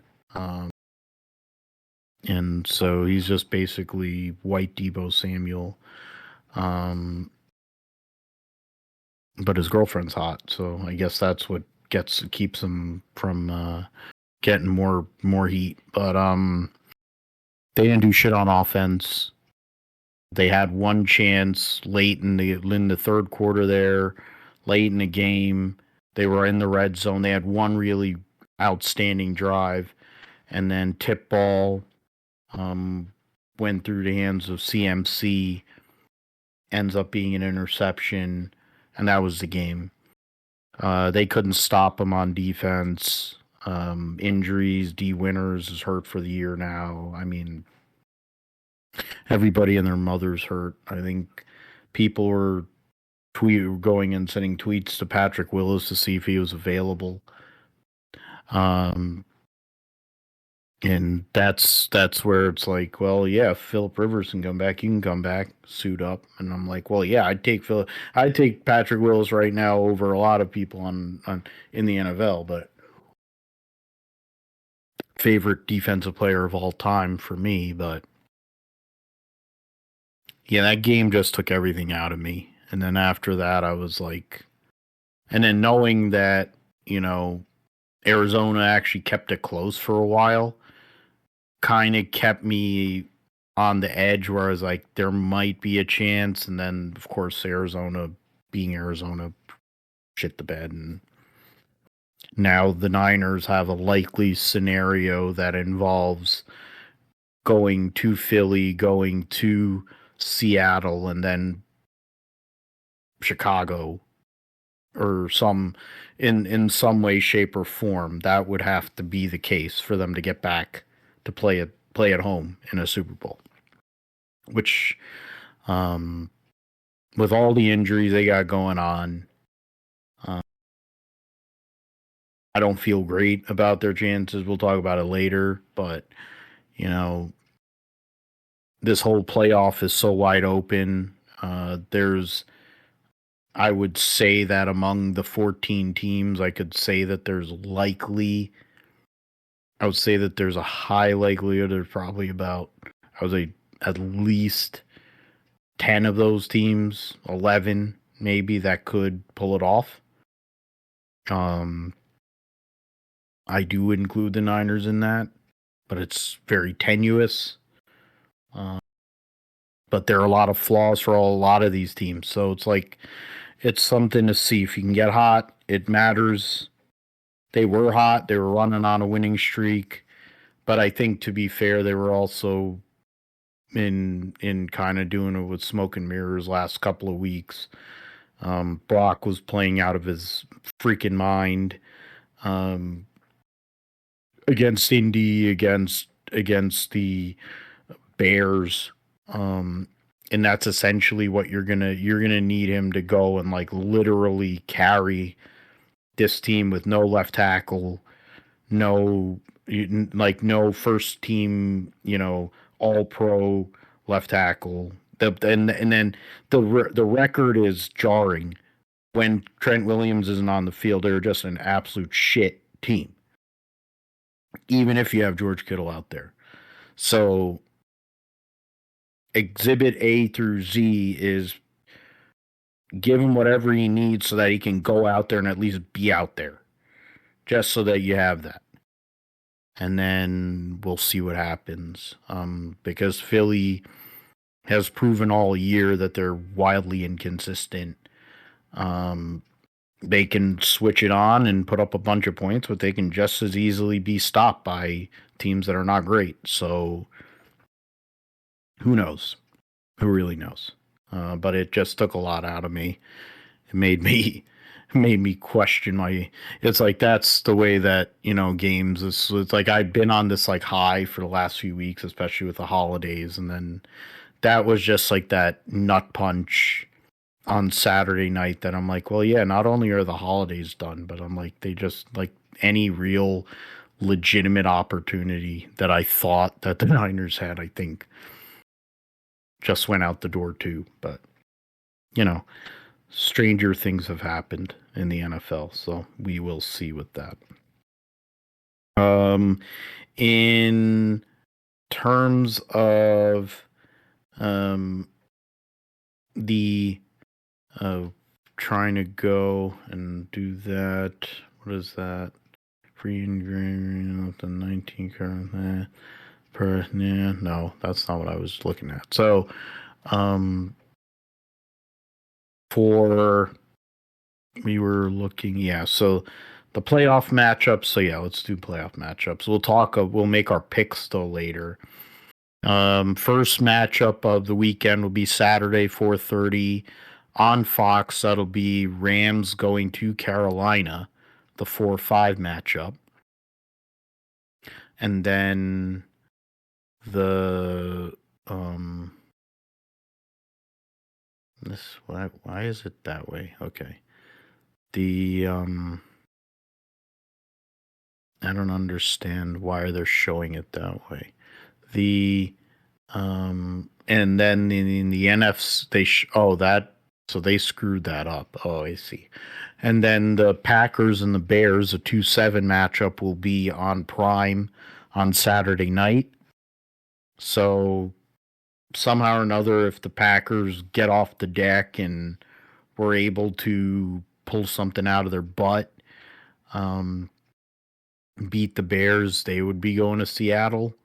[SPEAKER 1] And so he's just basically white Debo Samuel. But his girlfriend's hot, so I guess that's what keeps him from getting more heat. But they didn't do shit on offense. They had one chance late in the third quarter there, late in the game. They were in the red zone. They had one really outstanding drive, and then tip ball went through the hands of CMC, ends up being an interception, and that was the game. They couldn't stop him on defense. Injuries, D. Winters is hurt for the year now. I mean, everybody and their mother's hurt. I think people were going and sending tweets to Patrick Willis to see if he was available. And that's where it's like, well, yeah, if Philip Rivers can come back, you can come back, suit up. And I'm like, well, yeah, I'd take Patrick Willis right now over a lot of people on in the NFL, but favorite defensive player of all time for me. But yeah, that game just took everything out of me. And then after that, I was like, and then knowing that, Arizona actually kept it close for a while kind of kept me on the edge where I was like, there might be a chance. And then, of course, Arizona, being Arizona, shit the bed. And now the Niners have a likely scenario that involves going to Philly, going to Seattle, and then Chicago or in some way, shape, or form. That would have to be the case for them to get back to play at home in a Super Bowl. Which, with all the injuries they got going on, I don't feel great about their chances. We'll talk about it later, but this whole playoff is so wide open. I would say that among the 14 teams, I could say that there's likely I would say that there's a high likelihood there's probably about, I would say, at least 10 of those teams, 11 maybe, that could pull it off. I do include the Niners in that, but it's very tenuous. Uh, but there are a lot of flaws for a lot of these teams. So it's like, it's something to see. If you can get hot, it matters. They were hot. They were running on a winning streak. But I think, to be fair, they were also in kind of doing it with smoke and mirrors last couple of weeks. Brock was playing out of his freaking mind um, against Indy, against the Bears, and that's essentially what you're gonna need him to go and like literally carry this team with no left tackle, no no first team, all pro left tackle. And then the record is jarring. When Trent Williams isn't on the field, they're just an absolute shit team. Even if you have George Kittle out there. So exhibit A through Z is give him whatever he needs so that he can go out there and at least be out there. Just so that you have that. And then we'll see what happens. Because Philly has proven all year that they're wildly inconsistent. They can switch it on and put up a bunch of points, but they can just as easily be stopped by teams that are not great. So who knows? Who really knows? But it just took a lot out of me. It made me question my. It's like that's the way that games. It's like I've been on this like high for the last few weeks, especially with the holidays, and then that was just like that nut punch on Saturday night that I'm like, well, yeah, not only are the holidays done, but I'm like, they just like any real legitimate opportunity that I thought that the Niners had, I think just went out the door too. But, you know, stranger things have happened in the NFL, so we will see with that. In terms of the trying to go and do that. What is that? Free engraving of the 19 current per yeah, no, that's not what I was looking at. So for we were looking, yeah, so the playoff matchups. So yeah, let's do playoff matchups. We'll make our picks though later. First matchup of the weekend will be Saturday, 4:30 on Fox. That'll be Rams going to Carolina, the 4-5 matchup. And then the this why is it that way? Okay. The I don't understand why they're showing it that way. The and then in the NFC so they screwed that up. Oh, I see. And then the Packers and the Bears, a 2-7 matchup, will be on Prime on Saturday night. So somehow or another, if the Packers get off the deck and were able to pull something out of their butt, beat the Bears, they would be going to Seattle.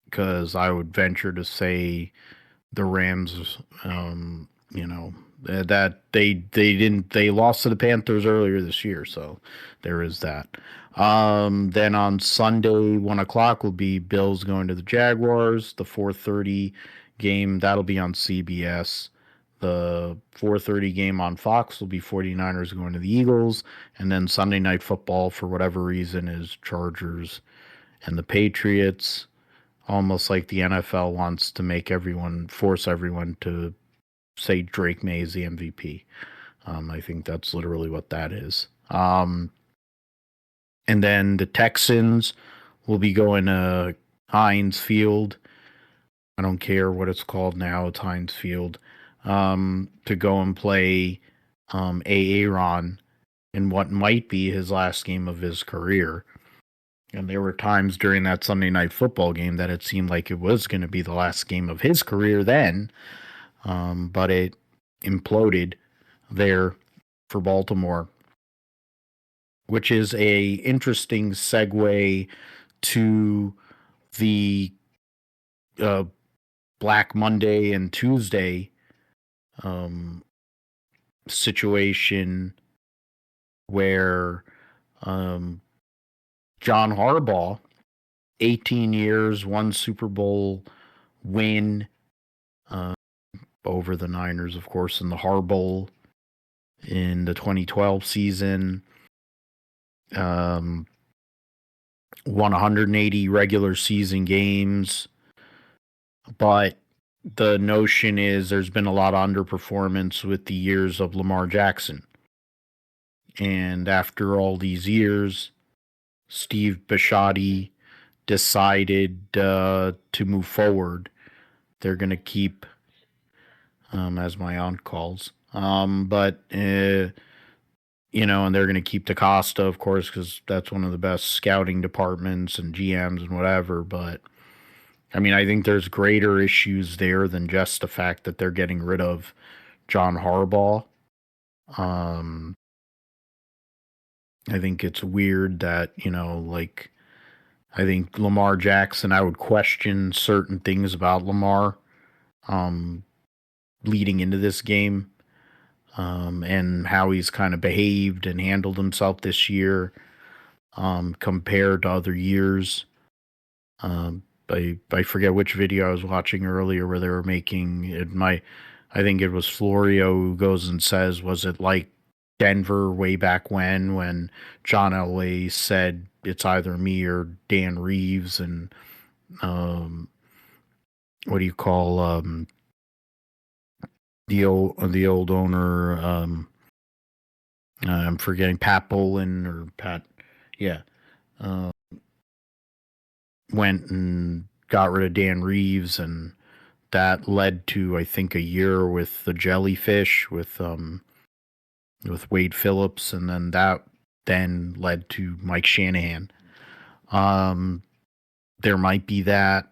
[SPEAKER 1] Because I would venture to say the Rams, that they lost to the Panthers earlier this year, so there is that. Then on Sunday, 1:00 will be Bills going to the Jaguars. The 4:30 game that'll be on CBS. The 4:30 game on Fox will be 49ers going to the Eagles, and then Sunday Night Football, for whatever reason, is Chargers and the Patriots. Almost like the NFL wants to force everyone to say Drake May is the MVP. I think that's literally what that is. And then the Texans will be going to Heinz Field. I don't care what it's called now. It's Heinz Field. To go and play Aaron in what might be his last game of his career. And there were times during that Sunday night football game that it seemed like it was going to be the last game of his career then, but it imploded there for Baltimore, which is a interesting segue to the Black Monday and Tuesday situation where John Harbaugh, 18 years, one Super Bowl win over the Niners, of course, in the Harbowl in the 2012 season. Won 180 regular season games. But the notion is there's been a lot of underperformance with the years of Lamar Jackson. And after all these years, Steve Bisciotti decided to move forward. They're going to keep, as my aunt calls, but you know, and they're going to keep DaCosta, of course, because that's one of the best scouting departments and GMs and whatever. But I mean, I think there's greater issues there than just the fact that they're getting rid of John Harbaugh. I think it's weird that, you know, like, I think Lamar Jackson, I would question certain things about Lamar leading into this game and how he's kind of behaved and handled himself this year compared to other years. I forget which video I was watching earlier where they were making it. I think it was Florio who goes and says, was it like Denver way back when John Elway said it's either me or Dan Reeves, and what do you call the old owner, I'm forgetting, Pat Bolin or Pat, yeah, went and got rid of Dan Reeves, and that led to, I think, a year with the Jellyfish with Wade Phillips, and then that then led to Mike Shanahan. There might be that,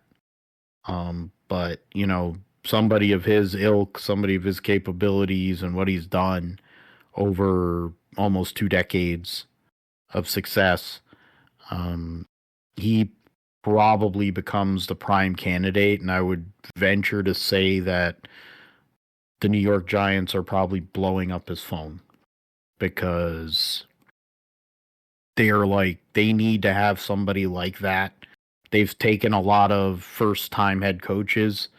[SPEAKER 1] but you know, somebody of his ilk, somebody of his capabilities and what he's done over almost 2 decades of success, he probably becomes the prime candidate. And I would venture to say that the New York Giants are probably blowing up his phone because they're like, they need to have somebody like that. They've taken a lot of first-time head coaches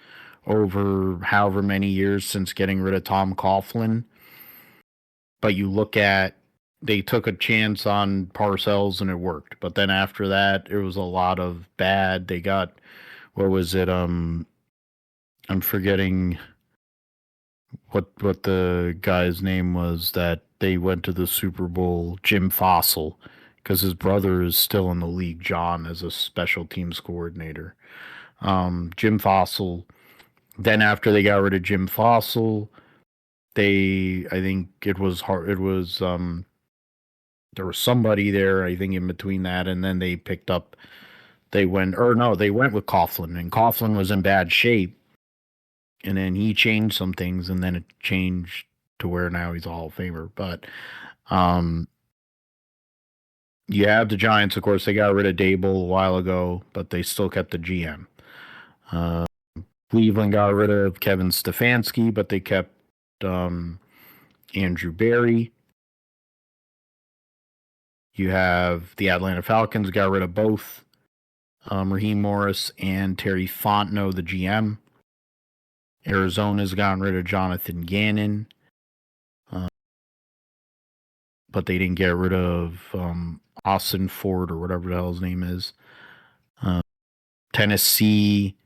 [SPEAKER 1] over however many years since getting rid of Tom Coughlin. But you look at, they took a chance on Parcells and it worked. But then after that, it was a lot of bad. They got, what was it? I'm forgetting what the guy's name was that they went to the Super Bowl, Jim Fossil, because his brother is still in the league, John, as a special teams coordinator. Jim Fossil. Then after they got rid of Jim Fossil, I think it was hard. It was there was somebody there, I think, in between that, and then they picked up. They went with Coughlin, and Coughlin was in bad shape, and then he changed some things, and then it changed to where now he's a Hall of Famer. But you have the Giants, of course. They got rid of Dable a while ago, but they still kept the GM. Cleveland got rid of Kevin Stefanski, but they kept Andrew Berry. You have the Atlanta Falcons got rid of both Raheem Morris and Terry Fontenot, the GM. Arizona's gotten rid of Jonathan Gannon, but they didn't get rid of Austin Ford or whatever the hell his name is. Tennessee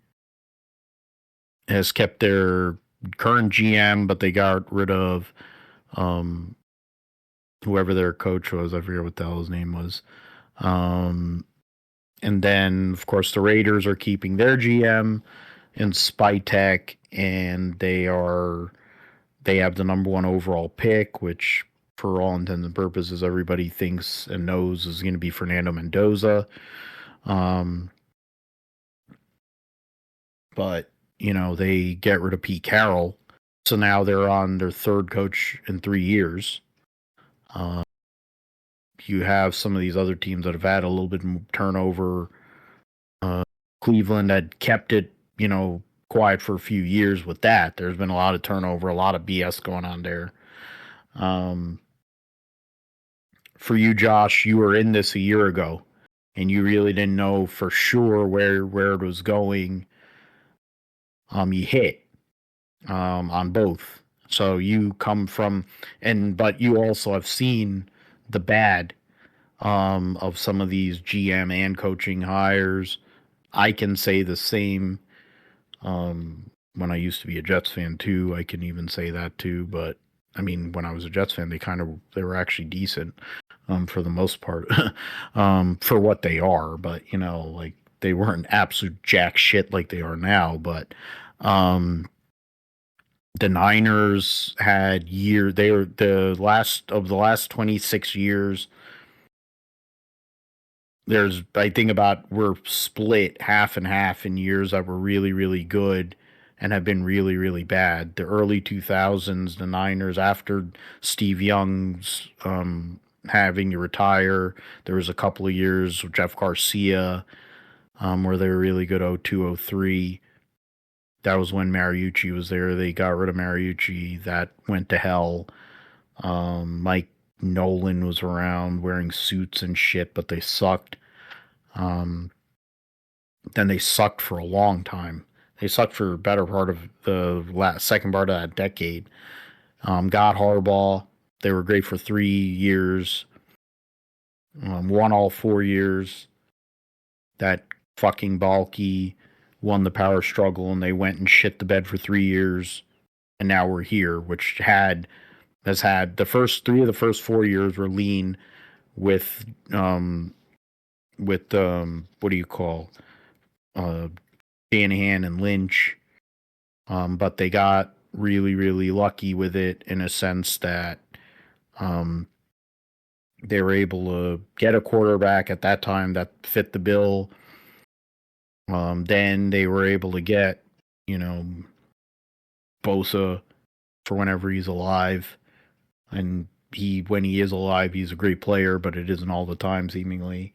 [SPEAKER 1] has kept their current GM, but they got rid of whoever their coach was. I forget what the hell his name was. And then, of course, the Raiders are keeping their GM in Spytek, and they have the number 1 overall pick, which for all intents and purposes, everybody thinks and knows is going to be Fernando Mendoza. Um, but, they get rid of Pete Carroll. So now they're on their third coach in 3 years. You have some of these other teams that have had a little bit of turnover. Cleveland had kept it, quiet for a few years with that. There's been a lot of turnover, a lot of BS going on there. For you, Josh, you were in this a year ago, and you really didn't know for sure where it was going. You hit on both, so you come from, but you also have seen the bad of some of these GM and coaching hires. I can say the same. When I used to be a Jets fan too, I can even say that too. But I mean, when I was a Jets fan, they were actually decent, for the most part, for what they are. But like they weren't absolute jack shit like they are now. But the Niners had they were the last 26 years. I think we're split half and half in years that were really, really good and have been really, really bad. The early 2000s, the Niners, after Steve Young's having to retire, there was a couple of years with Jeff Garcia where they were really good. 02, 03. That was when Mariucci was there. They got rid of Mariucci. That went to hell. Mike Nolan was around wearing suits and shit, but they sucked. Then they sucked for a long time. They sucked for a better part of the second part of that decade. Got Harbaugh. They were great for 3 years. Won all 4 years. That fucking Balky won the power struggle, and they went and shit the bed for 3 years. And now we're here, which has had the first 3 of the first 4 years were lean with what do you call Shanahan and Lynch, but they got really, really lucky with it in a sense that they were able to get a quarterback at that time that fit the bill. Then they were able to get, Bosa for whenever he's alive, and when he is alive, he's a great player, but it isn't all the time seemingly.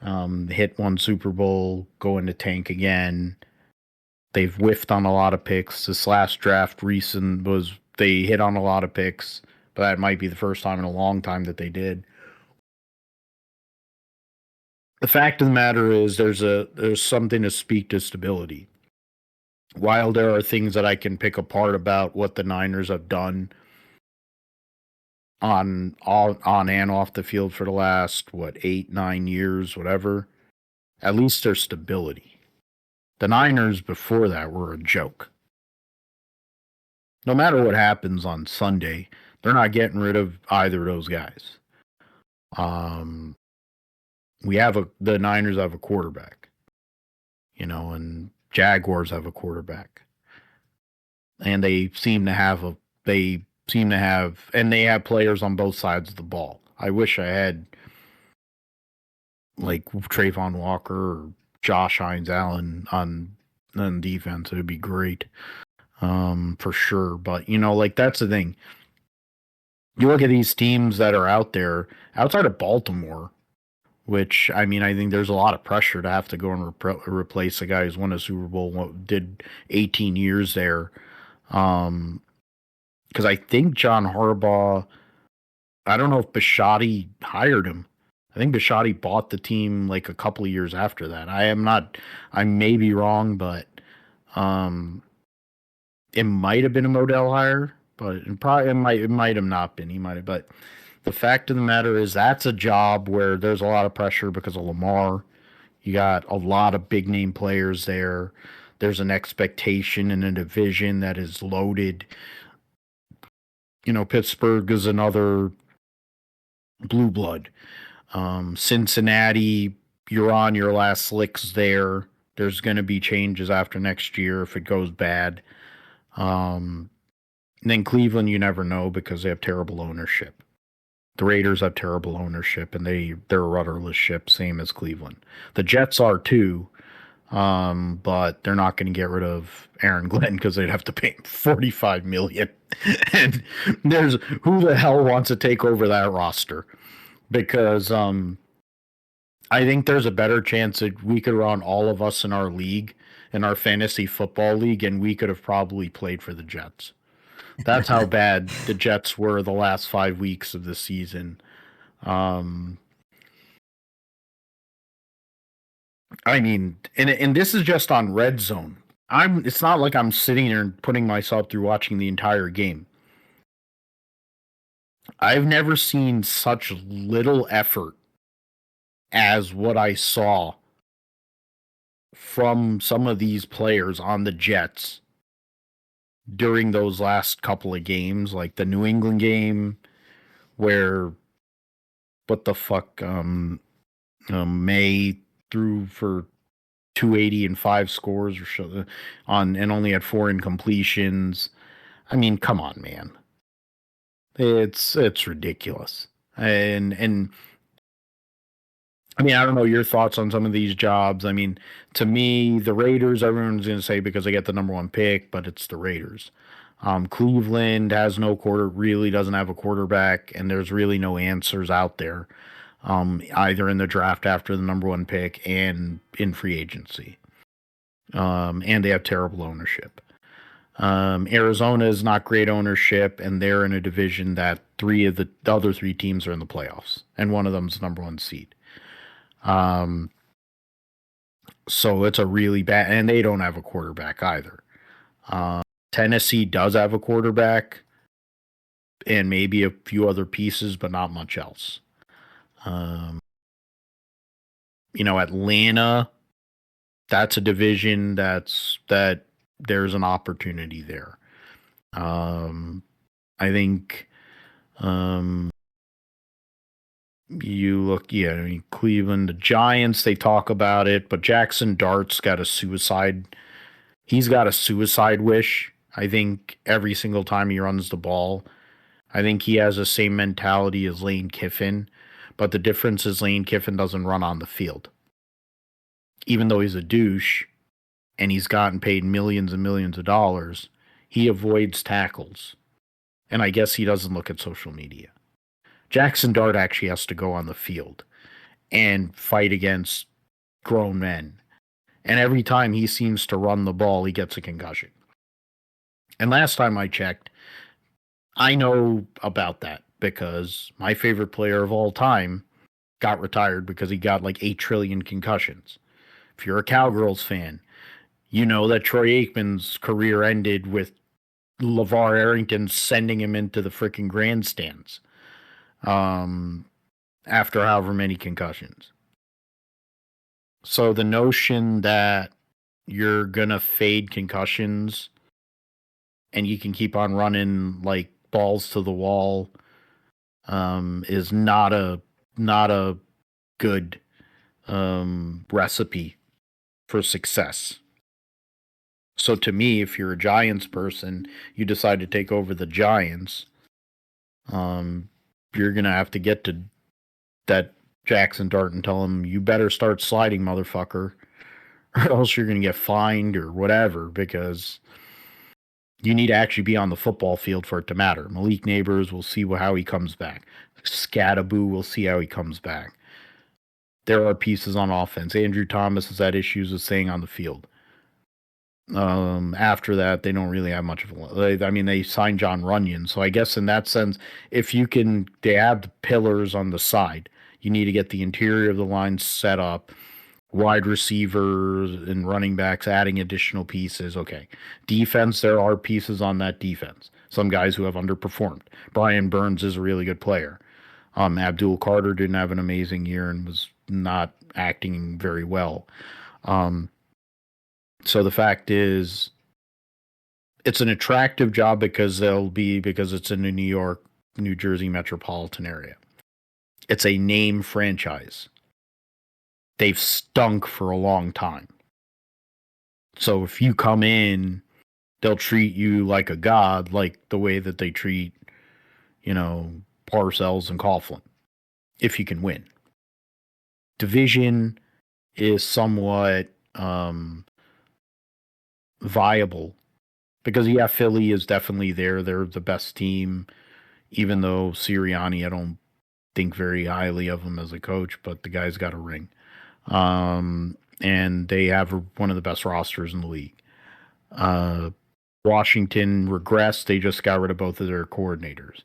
[SPEAKER 1] Hit one Super Bowl, go into tank again. They've whiffed on a lot of picks. This last draft they hit on a lot of picks, but that might be the first time in a long time that they did. The fact of the matter is there's something to speak to stability. While there are things that I can pick apart about what the Niners have done on and off the field for the last 8-9 years, whatever, at least there's stability. The Niners before that were a joke. No matter what happens on Sunday, they're not getting rid of either of those guys. The Niners have a quarterback, and Jaguars have a quarterback, and they have players on both sides of the ball. I wish I had like Trayvon Walker or Josh Hines Allen on defense. It would be great, for sure. But like that's the thing. You look at these teams that are out there outside of Baltimore, which I mean, I think there's a lot of pressure to have to go and replace a guy who's won a Super Bowl, did 18 years there. Because I think John Harbaugh, I don't know if Bisciotti hired him. I think Bisciotti bought the team like a couple of years after that. I may be wrong, but it might have been a Modell hire, but it might have not been. He might have, but the fact of the matter is that's a job where there's a lot of pressure because of Lamar. You got a lot of big name players there. There's an expectation in a division that is loaded. Pittsburgh is another blue blood. Cincinnati, you're on your last licks there. There's going to be changes after next year if it goes bad. And then Cleveland, you never know because they have terrible ownership. The Raiders have terrible ownership, and they're a rudderless ship, same as Cleveland. The Jets are too, but they're not going to get rid of Aaron Glenn because they'd have to pay him $45 million. And there's who the hell wants to take over that roster? Because I think there's a better chance that we could run all of us in our league, in our fantasy football league, and we could have probably played for the Jets. That's how bad the Jets were the last 5 weeks of the season. I mean, and this is just on Red Zone. It's not like I'm sitting here and putting myself through watching the entire game. I've never seen such little effort as what I saw from some of these players on the Jets during those last couple of games, like the New England game, where what the fuck, May threw for 280 and 5 scores or so on, and only had 4 incompletions. I mean, come on, man, it's ridiculous. And I mean, I don't know your thoughts on some of these jobs. I mean, to me, the Raiders, everyone's going to say because they get the number 1 pick, but it's the Raiders. Cleveland has really doesn't have a quarterback, and there's really no answers out there, either in the draft after the number 1 pick and in free agency. And they have terrible ownership. Arizona is not great ownership, and they're in a division that 3 of the other 3 teams are in the playoffs, and one of them's the number 1 seed. So it's a really bad, and they don't have a quarterback either. Tennessee does have a quarterback and maybe a few other pieces, but not much else. Atlanta, that's a division that there's an opportunity there. I think, you look, Cleveland, the Giants, they talk about it, but Jackson Dart's got he's got a suicide wish. I think every single time he runs the ball, I think he has the same mentality as Lane Kiffin, but the difference is Lane Kiffin doesn't run on the field. Even though he's a douche and he's gotten paid millions and millions of dollars, he avoids tackles. And I guess he doesn't look at social media. Jackson Dart actually has to go on the field and fight against grown men. And every time he seems to run the ball, he gets a concussion. And last time I checked, I know about that because my favorite player of all time got retired because he got like 8 trillion concussions. If you're a Cowgirls fan, you know that Troy Aikman's career ended with LeVar Arrington sending him into the freaking grandstands after however many concussions. So the notion that you're going to fade concussions and you can keep on running like balls to the wall is not a good recipe for success. So to me, if you're a Giants person, you decide to take over the Giants, you're going to have to get to that Jackson Dart and tell him, you better start sliding, motherfucker, or else you're going to get fined or whatever, because you need to actually be on the football field for it to matter. Malik Neighbors, we'll see how he comes back. Scattaboo, we'll see how he comes back. There are pieces on offense. Andrew Thomas has had issues with staying on the field. After that, they don't really have much of a. They signed John Runyon, so I guess in that sense, if you can, they have the pillars on the side. You need to get the interior of the line set up, wide receivers and running backs, adding additional pieces. Okay, defense, there are pieces on that defense. Some guys who have underperformed. Brian Burns is a really good player. Abdul Carter didn't have an amazing year and was not acting very well. So the fact is, it's an attractive job because it's in the New York, New Jersey metropolitan area. It's a name franchise. They've stunk for a long time. So if you come in, they'll treat you like a god, like the way that they treat, Parcells and Coughlin if you can win. Division is somewhat viable because, yeah, Philly is definitely there. They're the best team, even though Sirianni, I don't think very highly of him as a coach, but the guy's got a ring. And they have one of the best rosters in the league. Washington regressed. They just got rid of both of their coordinators.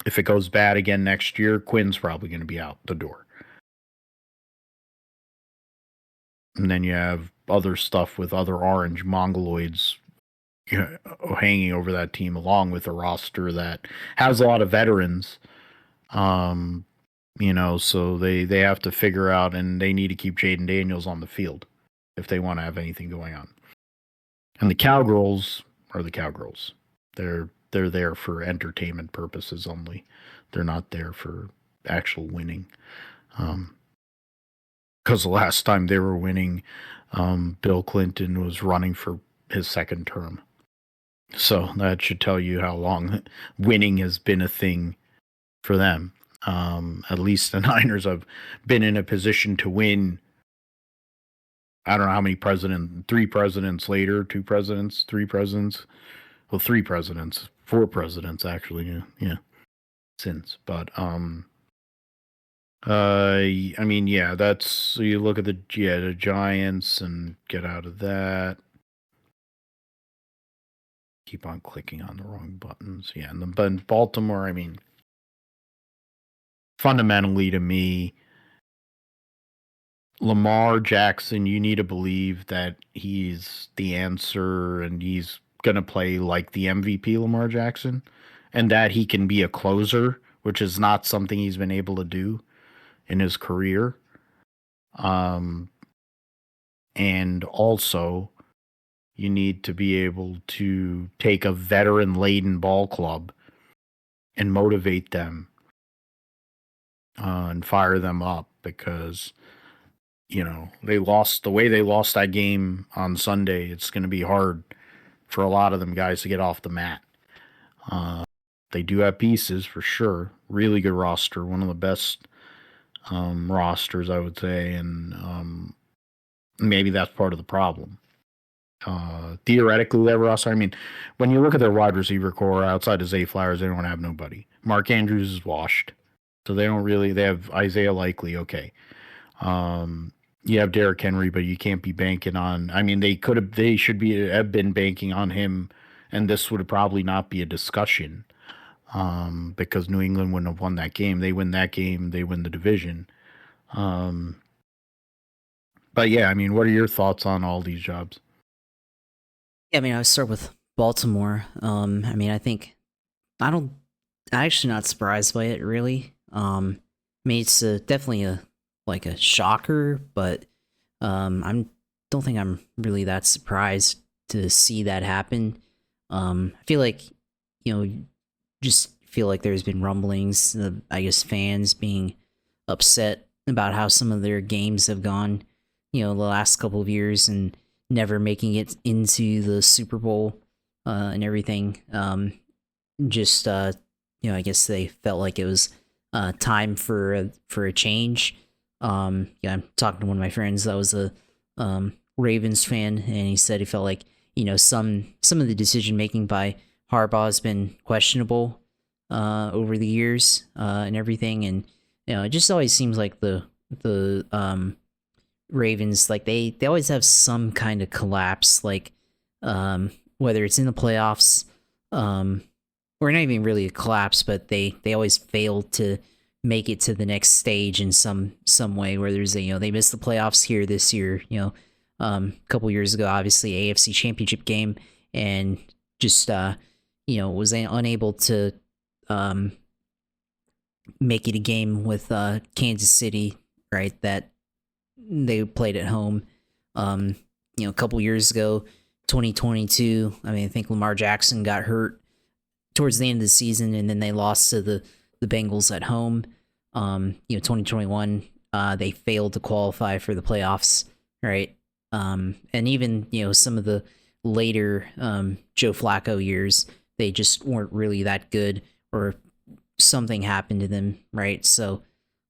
[SPEAKER 1] If it goes bad again next year, Quinn's probably going to be out the door. And then you have other stuff with other orange mongoloids hanging over that team, along with a roster that has a lot of veterans. So they have to figure out, and they need to keep Jaden Daniels on the field if they want to have anything going on. And the Cowgirls are the Cowgirls. They're there for entertainment purposes only. They're not there for actual winning. Because the last time they were winning, Bill Clinton was running for his second term. So that should tell you how long winning has been a thing for them. At least the Niners have been in a position to win. I don't know how many three presidents later, three presidents, 4 presidents actually, yeah, since. But that's, so you look at the Giants and get out of that. Keep on clicking on the wrong buttons. Yeah, but Baltimore, fundamentally to me, Lamar Jackson, you need to believe that he's the answer and he's going to play like the MVP Lamar Jackson, and that he can be a closer, which is not something he's been able to do in his career. And also, you need to be able to take a veteran-laden ball club and motivate them and fire them up, because they lost that game on Sunday. It's going to be hard for a lot of them guys to get off the mat. They do have pieces for sure. Really good roster, one of the best rosters, I would say, and maybe that's part of the problem. Theoretically, that roster, when you look at their wide receiver core outside of Zay Flowers, they don't have nobody. Mark Andrews is washed, so they have Isaiah Likely, okay. You have Derrick Henry, but you can't be banking on. They should have been banking on him, and this would probably not be a discussion, because New England wouldn't have won that game. They win that game, they win the division. But yeah, what are your thoughts on all these jobs?
[SPEAKER 2] Yeah, I'll start with Baltimore. I'm actually not surprised by it, really. It's definitely a shocker, but I don't think I'm really that surprised to see that happen. I feel like, just feel like there's been rumblings of, I guess, fans being upset about how some of their games have gone, the last couple of years, and never making it into the Super Bowl and everything. I guess they felt like it was time for a change. I'm talking to one of my friends that was a Ravens fan, and he said he felt like some of the decision making by Harbaugh has been questionable over the years and everything, and it just always seems like the Ravens, like they always have some kind of collapse, whether it's in the playoffs, or not even really a collapse, but they always fail to make it to the next stage in some way, where there's they missed the playoffs here this year, a couple years ago, obviously AFC Championship game, and just was unable to make it a game with Kansas City, right, that they played at home. A couple years ago, 2022, I think Lamar Jackson got hurt towards the end of the season, and then they lost to the Bengals at home. 2021, they failed to qualify for the playoffs, right? And even some of the later Joe Flacco years, they just weren't really that good, or something happened to them, right? So,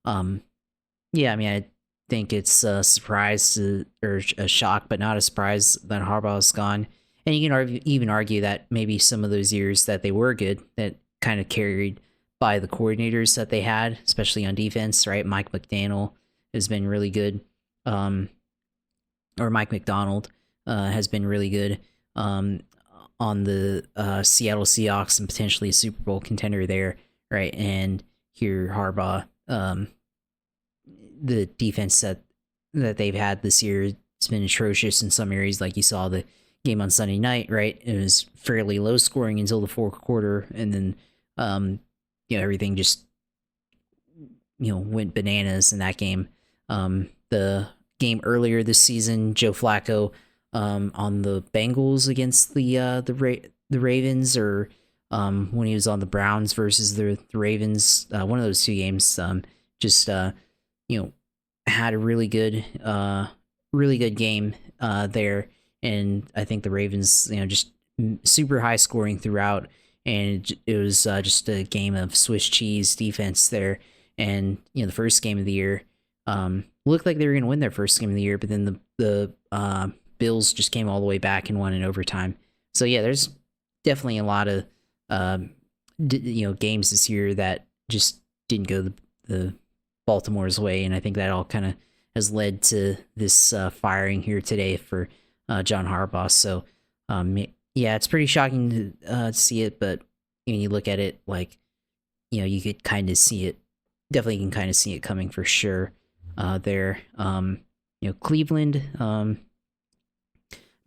[SPEAKER 2] yeah, I mean, I think it's a surprise or a shock, but not a surprise that Harbaugh's gone. And you can even argue that maybe some of those years that they were good, that kind of carried by the coordinators that they had, especially on defense, right? Mike McDaniel has been really good, or Mike McDonald has been really good on the Seattle Seahawks and potentially a Super Bowl contender there, right? And here Harbaugh, the defense that they've had this year has been atrocious in some areas. Like you saw the game on Sunday night, right? It was fairly low scoring until the fourth quarter, and then everything just went bananas in that game. The game earlier this season, Joe Flacco on the Bengals against the Ravens, or when he was on the Browns versus the Ravens, one of those two games, just had a really good game there, and I think the Ravens, just super high scoring throughout, and it was just a game of Swiss cheese defense there. And the first game of the year looked like they were going to win their first game of the year, but then the Bills just came all the way back and won in overtime. So yeah, there's definitely a lot of games this year that just didn't go the Baltimore's way, and I think that all kind of has led to this firing here today for John Harbaugh. So yeah, it's pretty shocking to see it, but you look at it like you could kind of see it. Definitely can kind of see it coming for sure. There, Cleveland. I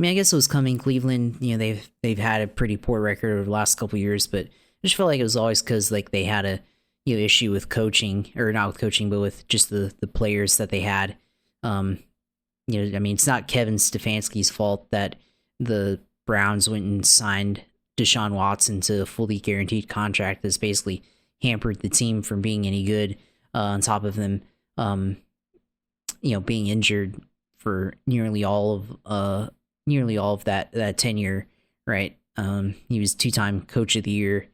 [SPEAKER 2] mean, I guess it was coming. Cleveland, they've had a pretty poor record over the last couple of years, but I just felt like it was always because like they had a issue with coaching, or not with coaching, but with just the players that they had. I mean, it's not Kevin Stefanski's fault that the Browns went and signed Deshaun Watson to a fully guaranteed contract that's basically hampered the team from being any good. On top of them, being injured for nearly all of that tenure, right? He was 2-time coach of the year,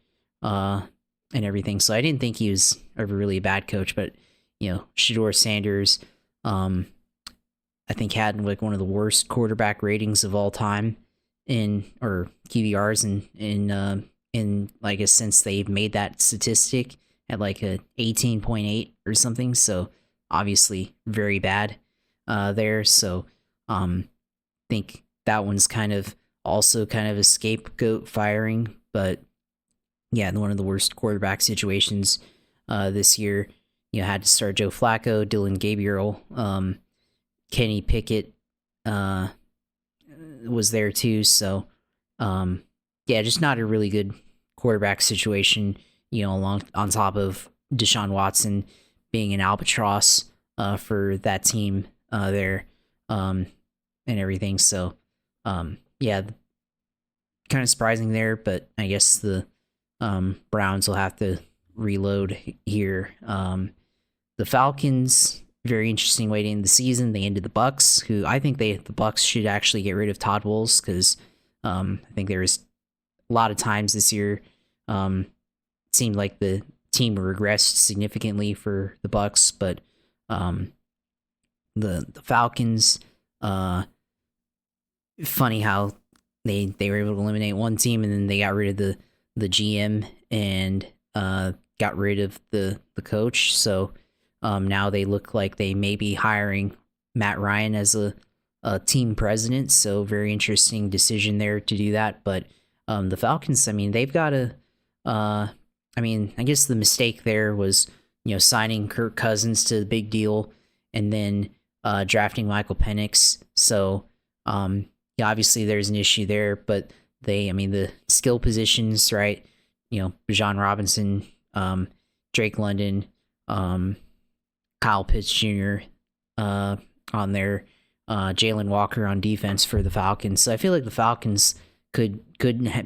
[SPEAKER 2] and everything. So I didn't think he was ever really a bad coach, but Shedeur Sanders, I think had like one of the worst quarterback ratings of all time or QBRs in like since they've made that statistic at like a 18.8 or something. So obviously very bad there. So think that one's kind of a scapegoat firing, but yeah, one of the worst quarterback situations this year. Had to start Joe Flacco, Dylan Gabriel, Kenny Pickett was there too. So yeah, just not a really good quarterback situation. On top of Deshaun Watson being an albatross for that team there, and everything. So yeah, kind of surprising there, but I guess the Browns will have to reload here. The Falcons, very interesting way to end the season. They ended the Bucks, who I think the Bucks should actually get rid of Todd Bowles, because I think there was a lot of times this year it seemed like the team regressed significantly for the Bucks, but the Falcons, funny how they were able to eliminate one team, and then they got rid of the GM and got rid of the coach. So now they look like they may be hiring Matt Ryan as a team president. So very interesting decision there to do that. But the Falcons, I mean, they've got I guess the mistake there was, signing Kirk Cousins to the big deal and then drafting Michael Penix. So yeah, obviously there's an issue there, but the skill positions, right? Bijan Robinson, Drake London, Kyle Pitts Jr. On there, Jalen Walker on defense for the Falcons. So I feel like the Falcons could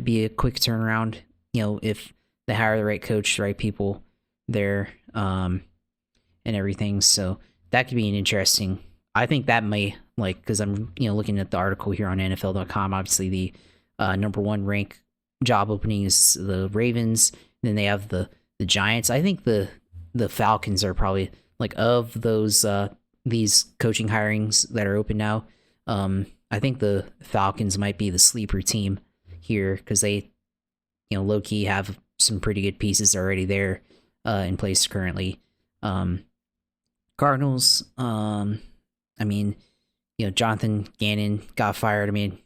[SPEAKER 2] be a quick turnaround, if they hire the right coach, the right people there, and everything. So that could be an interesting. I think that may, because I'm looking at the article here on NFL.com. Obviously, the number one ranked job opening is the Ravens. Then they have the Giants. I think the Falcons are probably like of those these coaching hirings that are open now. I think the Falcons might be the sleeper team here because they, low key have some pretty good pieces already there in place currently. Cardinals, I mean, Jonathan Gannon got fired. I mean,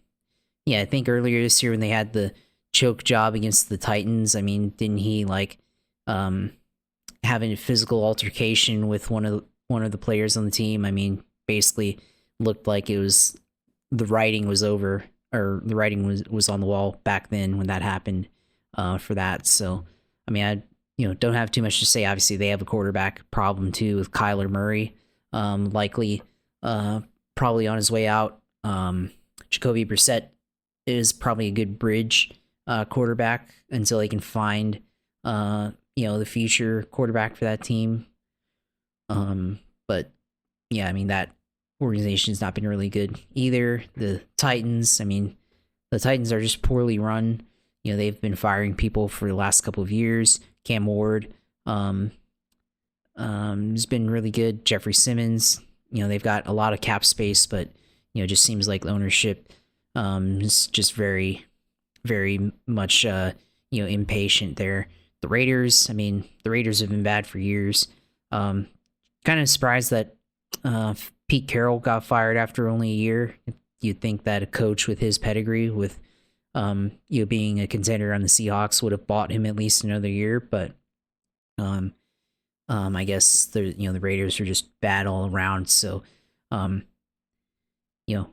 [SPEAKER 2] yeah, I think earlier this year when they had the choke job against the Titans, I mean, didn't he like having a physical altercation with one of the players on the team? I mean, basically looked like it was the writing was over, or the writing was on the wall back then when that happened for that. So, I mean, I don't have too much to say. Obviously, they have a quarterback problem too with Kyler Murray, likely probably on his way out. Jacoby Brissett is probably a good bridge quarterback until they can find the future quarterback for that team. But yeah, I mean, that organization has not been really good either. The Titans, I mean, the Titans are just poorly run. They've been firing people for the last couple of years. Cam Ward has been really good. Jeffrey Simmons, they've got a lot of cap space, but just seems like ownership is just very, very much impatient there. The Raiders, I mean, the Raiders have been bad for years. Kind of surprised that Pete Carroll got fired after only a year. You'd think that a coach with his pedigree, with being a contender on the Seahawks, would have bought him at least another year. But I guess the Raiders are just bad all around. So I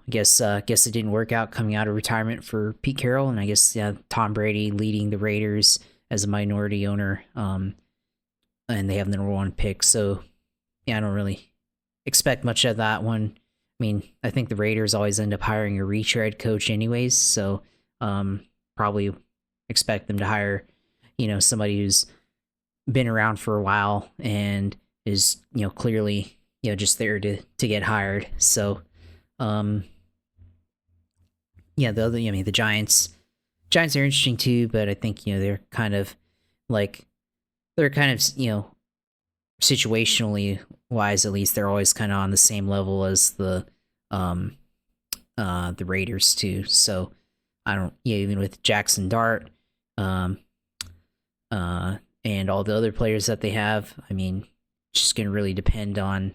[SPEAKER 2] guess it didn't work out coming out of retirement for Pete Carroll, and I guess Tom Brady leading the Raiders as a minority owner, and they have the number 1 pick. So I don't really expect much of that one. I mean, I think the Raiders always end up hiring a retread coach anyways, so probably expect them to hire, somebody who's been around for a while and is, clearly, just there to get hired. So, the Giants are interesting too, but I think, they're kind of situationally wise, at least they're always kind of on the same level as the Raiders too. So I don't, even with Jackson Dart, and all the other players that they have, I mean, it's just going to really depend on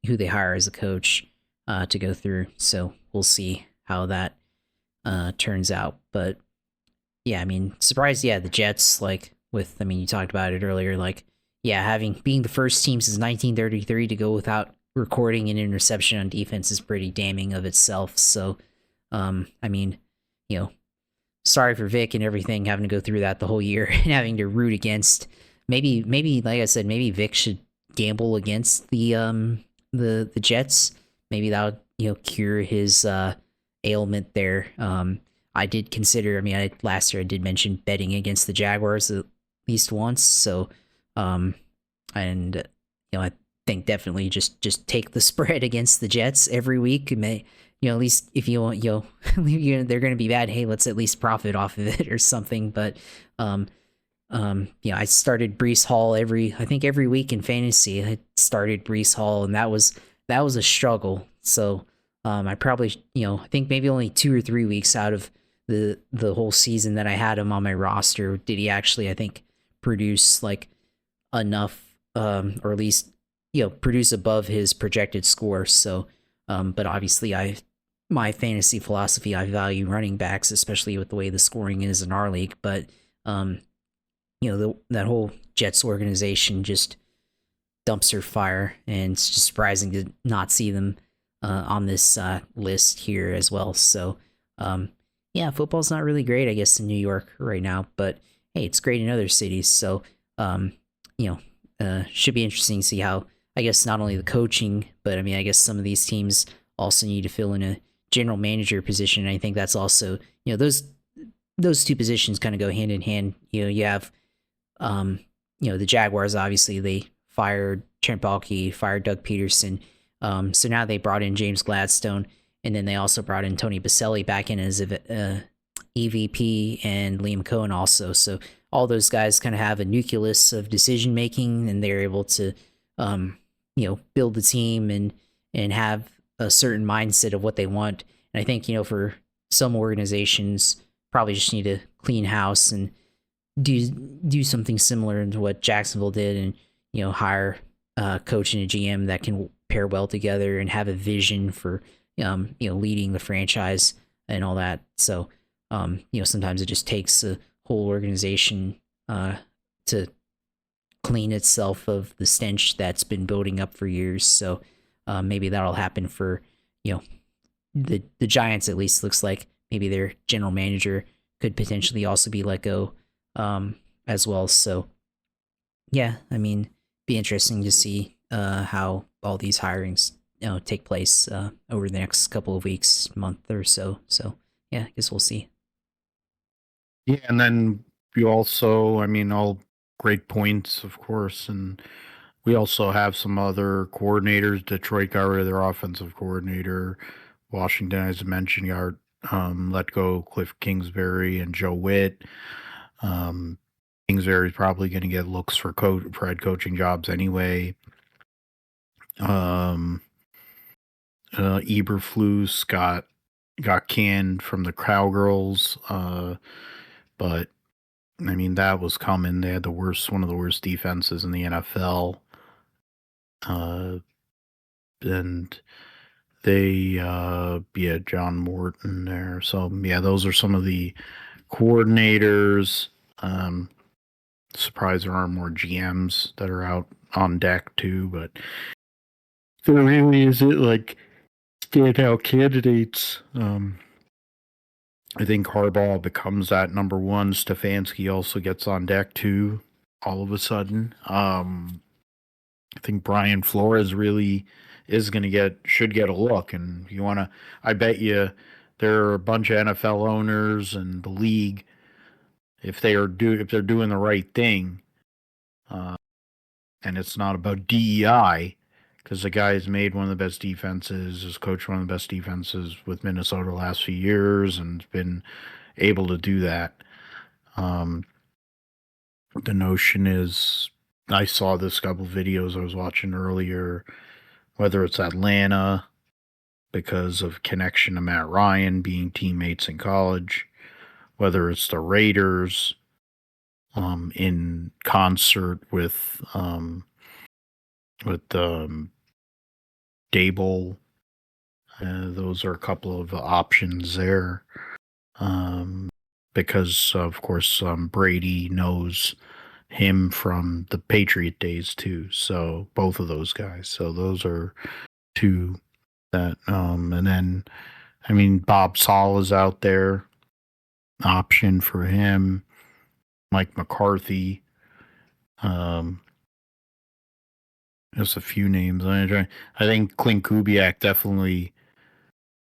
[SPEAKER 2] who they hire as a coach to go through. So we'll see how that turns out. But yeah, I mean, surprised, the Jets, you talked about it earlier, being the first team since 1933 to go without recording an interception on defense is pretty damning of itself. So, I mean, sorry for Vic and everything, having to go through that the whole year and having to root against. Maybe, like I said, maybe Vic should gamble against the Jets. Maybe that'll cure his ailment there. I did consider. I mean, last year I did mention betting against the Jaguars at least once. So, I think definitely just take the spread against the Jets every week. At least if you want, they're going to be bad. Hey, let's at least profit off of it or something. But, I started Breece Hall every week in fantasy. I started Breece Hall, and that was a struggle. So, I probably, I think maybe only 2 or 3 weeks out of the whole season that I had him on my roster did he actually, I think, produce enough, or at least, produce above his projected score. So, but obviously my fantasy philosophy, I value running backs, especially with the way the scoring is in our league. But, that whole Jets organization just dumpster fire, and it's just surprising to not see them on this list here as well. So, football's not really great, I guess, in New York right now, but hey, it's great in other cities. So, should be interesting to see how, I guess, not only the coaching, but I mean, I guess some of these teams also need to fill in a general manager position. And I think that's also, those two positions kind of go hand in hand. You have, the Jaguars, obviously they fired Trent Baalke, fired Doug Peterson. So now they brought in James Gladstone, and then they also brought in Tony Baselli back in as EVP, and Liam Cohen also. So all those guys kind of have a nucleus of decision making, and they're able to, build the team and have a certain mindset of what they want. And I think for some organizations, probably just need to clean house and do something similar to what Jacksonville did, and hire a coach and a GM that can pair well together and have a vision for leading the franchise and all that. So sometimes it just takes a whole organization to clean itself of the stench that's been building up for years. So maybe that'll happen for the Giants. At least looks like maybe their general manager could potentially also be let go as well. So yeah, I mean, be interesting to see how all these hirings take place over the next couple of weeks, month or so. So yeah, I guess we'll see.
[SPEAKER 1] Yeah, and then you also, I mean, all great points, of course, and we also have some other coordinators. Detroit got rid of their offensive coordinator. Washington, as I mentioned, got let go Cliff Kingsbury and Joe Witt. Kingsbury's probably going to get looks for head coaching jobs anyway. Eberflus got canned from the Cowgirls, but I mean that was coming. They had one of the worst defenses in the NFL, and they John Morton there. So yeah, those are some of the coordinators. Surprised there aren't more GMs that are out on deck too, but there really isn't like standout candidates. I think Harbaugh becomes that number one. Stefanski also gets on deck too, all of a sudden. I think Brian Flores really should get a look, and I bet you there are a bunch of NFL owners and the league, if they're doing the right thing, and it's not about DEI, because the guy has made one of the best defenses, has coached one of the best defenses with Minnesota the last few years, and been able to do that. The notion is, I saw this couple videos I was watching earlier, whether it's Atlanta because of connection to Matt Ryan being teammates in college, whether it's the Raiders in concert with Dable. Those are a couple of options there. Because of course Brady knows him from the Patriot days too. So both of those guys. So those are two that and then I mean Bob Saul is out there. Option for him. Mike McCarthy. Just a few names. I think Clint Kubiak definitely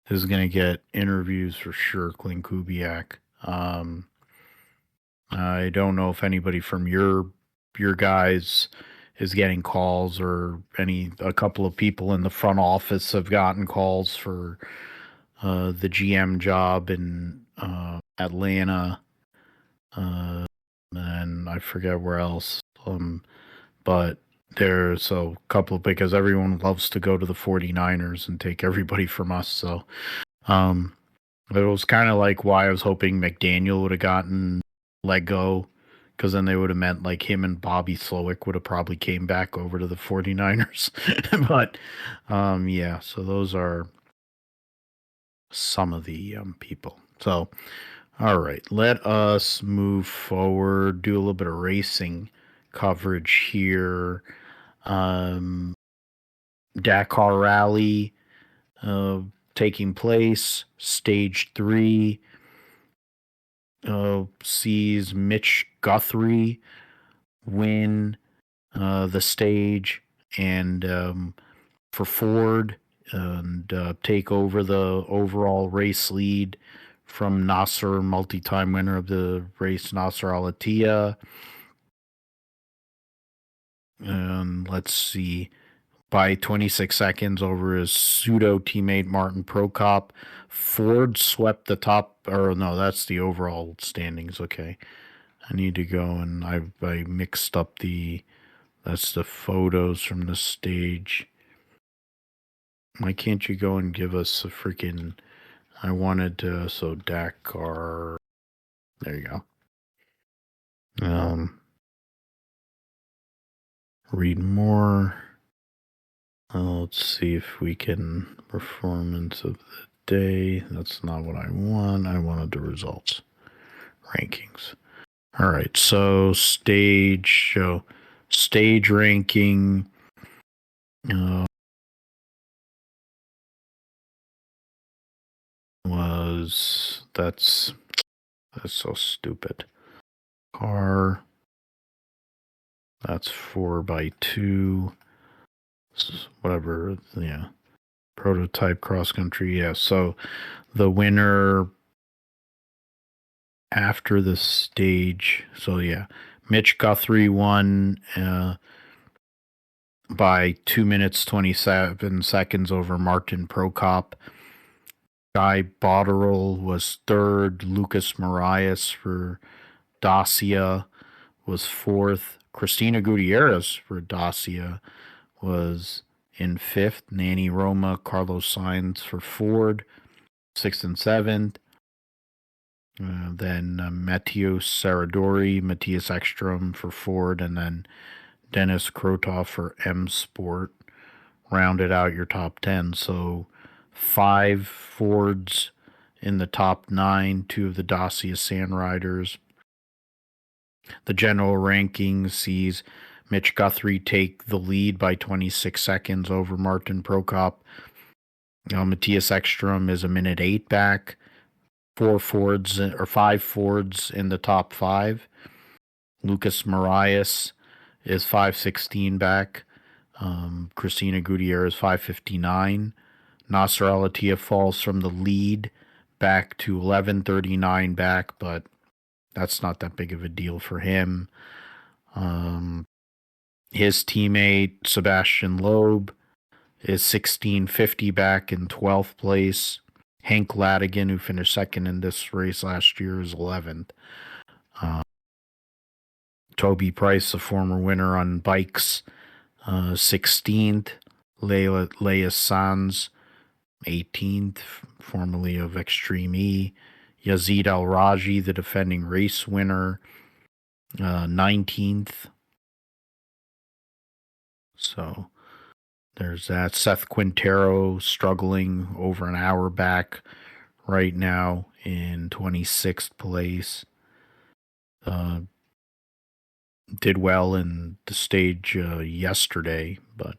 [SPEAKER 1] is going to get interviews for sure. Clint Kubiak. I don't know if anybody from your guys is getting calls, or a couple of people in the front office have gotten calls for the GM job in Atlanta, and I forget where else. But there's a couple, because everyone loves to go to the 49ers and take everybody from us. So it was kind of like why I was hoping McDaniel would have gotten let go, because then they would have meant like him and Bobby Slowick would have probably came back over to the 49ers. But yeah, so those are some of the people. So all right, let us move forward, do a little bit of racing coverage here. Dakar Rally taking place, stage 3 sees Mitch Guthrie win the stage, and for Ford, and take over the overall race lead from Nasser, multi-time winner of the race, Nasser Al-Attiyah. Let's see. by 26 seconds over his pseudo teammate Martin Prokop. Ford swept the top, or no, that's the overall standings. Okay, I need to go and I mixed up that's the photos from the stage. Why can't you go and give us a freaking? I wanted to, so Dakar. There you go. Read more. Let's see if we can performance of the day. That's not what I want. I wanted the results. Rankings. All right. So stage ranking. Was that's so stupid. Car. That's 4x2. Whatever. Yeah. Prototype cross country. Yeah. So the winner after the stage. So yeah, Mitch Guthrie won by 2 minutes 27 seconds over Martin Prokop. Guy Botterill was third. Lucas Marias for Dacia was fourth. Christina Gutierrez for Dacia was in fifth. Nanny Roma, Carlos Sainz for Ford, sixth and seventh. Then Matteo Saradori, Matthias Ekstrom for Ford, and then Dennis Krotov for M Sport rounded out your top 10. So 5 Fords in the top 9, 2 of the Dacia Sand Riders. The general ranking sees Mitch Guthrie take the lead by 26 seconds over Martin Prokop. Matthias Ekstrom is a minute 8 back. 5 Fords in the top 5. Lucas Marias is 5:16 back. Christina Gutierrez 5:59. Nasser Al-Attiyah falls from the lead back to 11:39 back, but that's not that big of a deal for him. His teammate Sebastian Loeb is 16:50 back in 12th place. Hank Ladigan, who finished second in this race last year, is 11th. Toby Price, the former winner on bikes, 16th. Leia Sanz, 18th, formerly of Extreme E. Yazid Al Raji, the defending race winner, 19th. So there's that. Seth Quintero struggling over an hour back right now in 26th place. Did well in the stage yesterday, but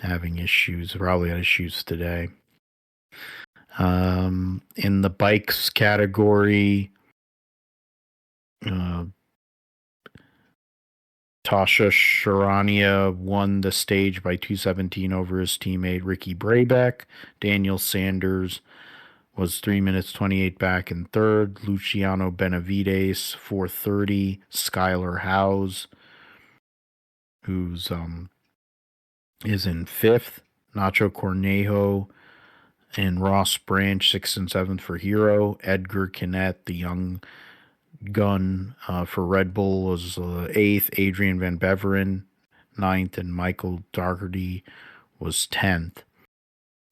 [SPEAKER 1] having issues, probably had issues today. In the bikes category, Tasha Sharania won the stage by 2:17 over his teammate Ricky Brabeck. Daniel Sanders was 3 minutes 28 back in third. Luciano Benavides 4:30. Skylar Howes, who's is in fifth. Nacho Cornejo and Ross Branch 6th and 7th for Hero. Edgar Kinnett, the young gun for Red Bull, was 8th. Adrian Van Beveren 9th, and Michael Dougherty was 10th.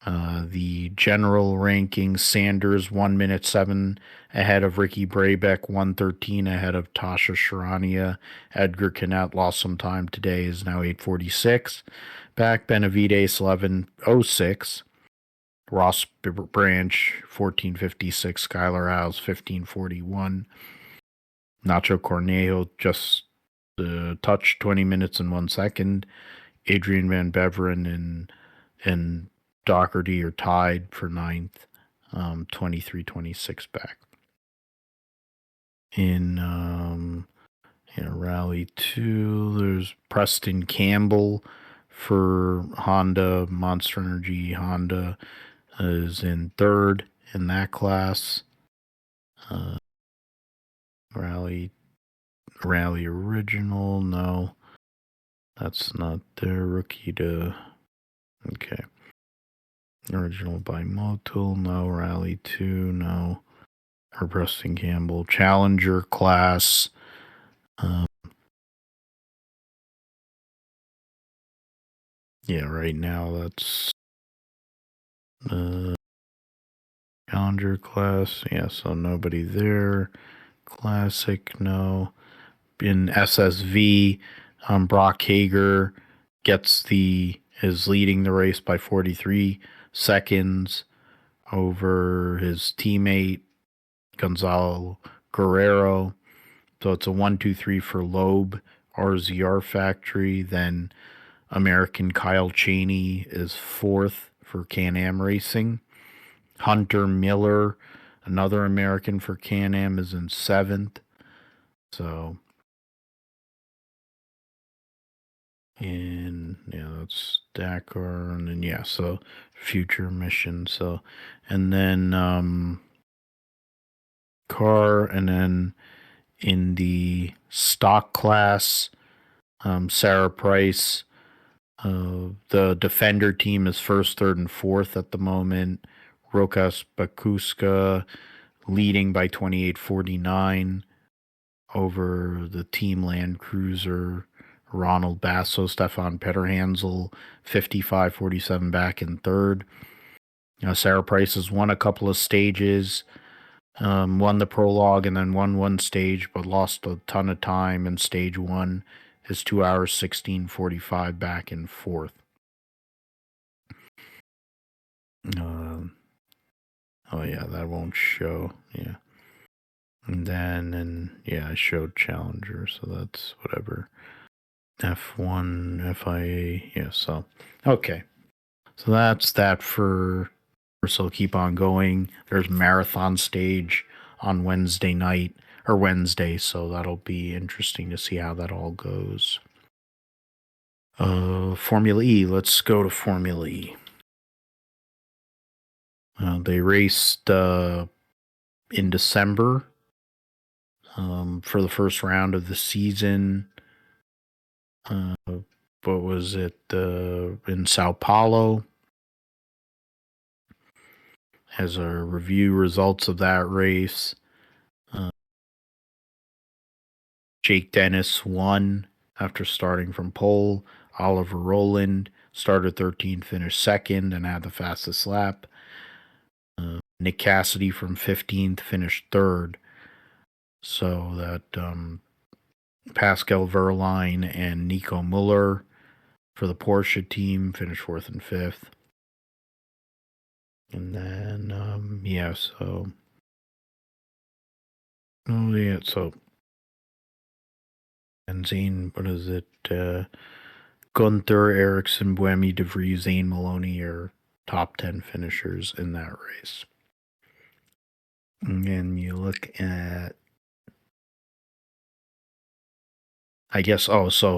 [SPEAKER 1] The general ranking: Sanders 1 minute 7 ahead of Ricky Brabeck, 1:13 ahead of Tasha Sharania. Edgar Kinnett lost some time today, is now 8:46 back. Benavides 11:06. Ross Branch 14:56. Skylar Howes 15:41. Nacho Cornejo just touched 20 minutes and 1 second. Adrian Van Beveren and Doherty are tied for 9th, 23-26 back. In Rally 2, there's Preston Campbell for Honda. Monster Energy Honda is in third in that class. Rally Original, no. That's not their rookie to. Okay. Original bimodal, no. Rally 2, no. Or Preston Campbell. Challenger class. Yeah, right now that's Challenger class. Yeah, so nobody there. Classic, no. In SSV, Brock Hager is leading the race by 43 seconds over his teammate Gonzalo Guerrero. So it's a 1-2-3 for Loeb, RZR Factory. Then American Kyle Cheney is fourth for Can-Am Racing. Hunter Miller, another American for Can-Am, is in seventh. So, and yeah, that's Dakar, and then yeah, so future mission. So, and then car, and then in the stock class, Sarah Price. The Defender team is first, third, and fourth at the moment. Rokas Bakuska leading by 28.49 over the Team Land Cruiser. Ronald Basso, Stefan Petterhansel, 55.47 back in third. Sarah Price has won a couple of stages, won the prologue and then won one stage, but lost a ton of time in stage one. Is 2 hours 16:45 back in fourth. Oh yeah, that won't show. Yeah. And yeah, I showed Challenger, so that's whatever. F1, FIA, yeah, so okay. So that's that for so keep on going. There's marathon stage on Wednesday night or Wednesday, so that'll be interesting to see how that all goes. Formula E, let's go to Formula E. They raced in December for the first round of the season. What was it? In Sao Paulo. As a review results of that race, Jake Dennis won after starting from pole. Oliver Rowland started 13th, finished second, and had the fastest lap. Nick Cassidy from 15th finished third. So that Pascal Wehrlein and Nico Muller for the Porsche team finished fourth and fifth. And then, yeah, so. Oh, yeah, so. Benzine, what is it? Gunther, Ericsson, Buemi, DeVries, Zane Maloney are top 10 finishers in that race. And you look at, I guess Pascal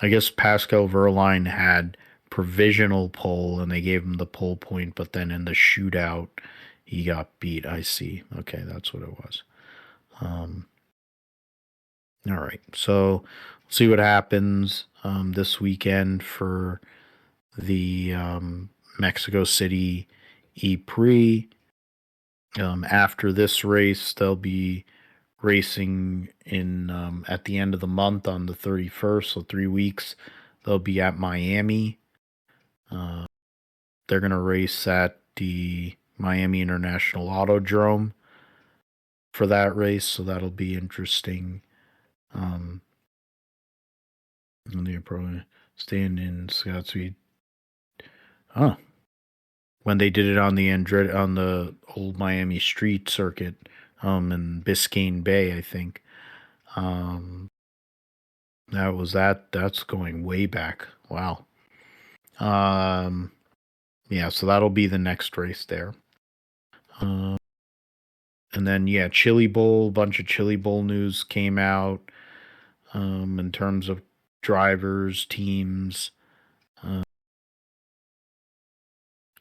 [SPEAKER 1] Wehrlein had provisional pole and they gave him the pole point, but then in the shootout, he got beat. I see. Okay, that's what it was. All right, so see what happens this weekend for the Mexico City E-Prix. After this race, they'll be racing in at the end of the month on the 31st, so 3 weeks. They'll be at Miami. They're going to race at the Miami International Autodrome for that race, so that'll be interesting. And they're probably staying in Scottsdale. Huh. When they did it on the old Miami street circuit, in Biscayne Bay, I think. That's going way back. Wow. Yeah, so that'll be the next race there. And then yeah, Chili Bowl, bunch of Chili Bowl news came out in terms of drivers, teams.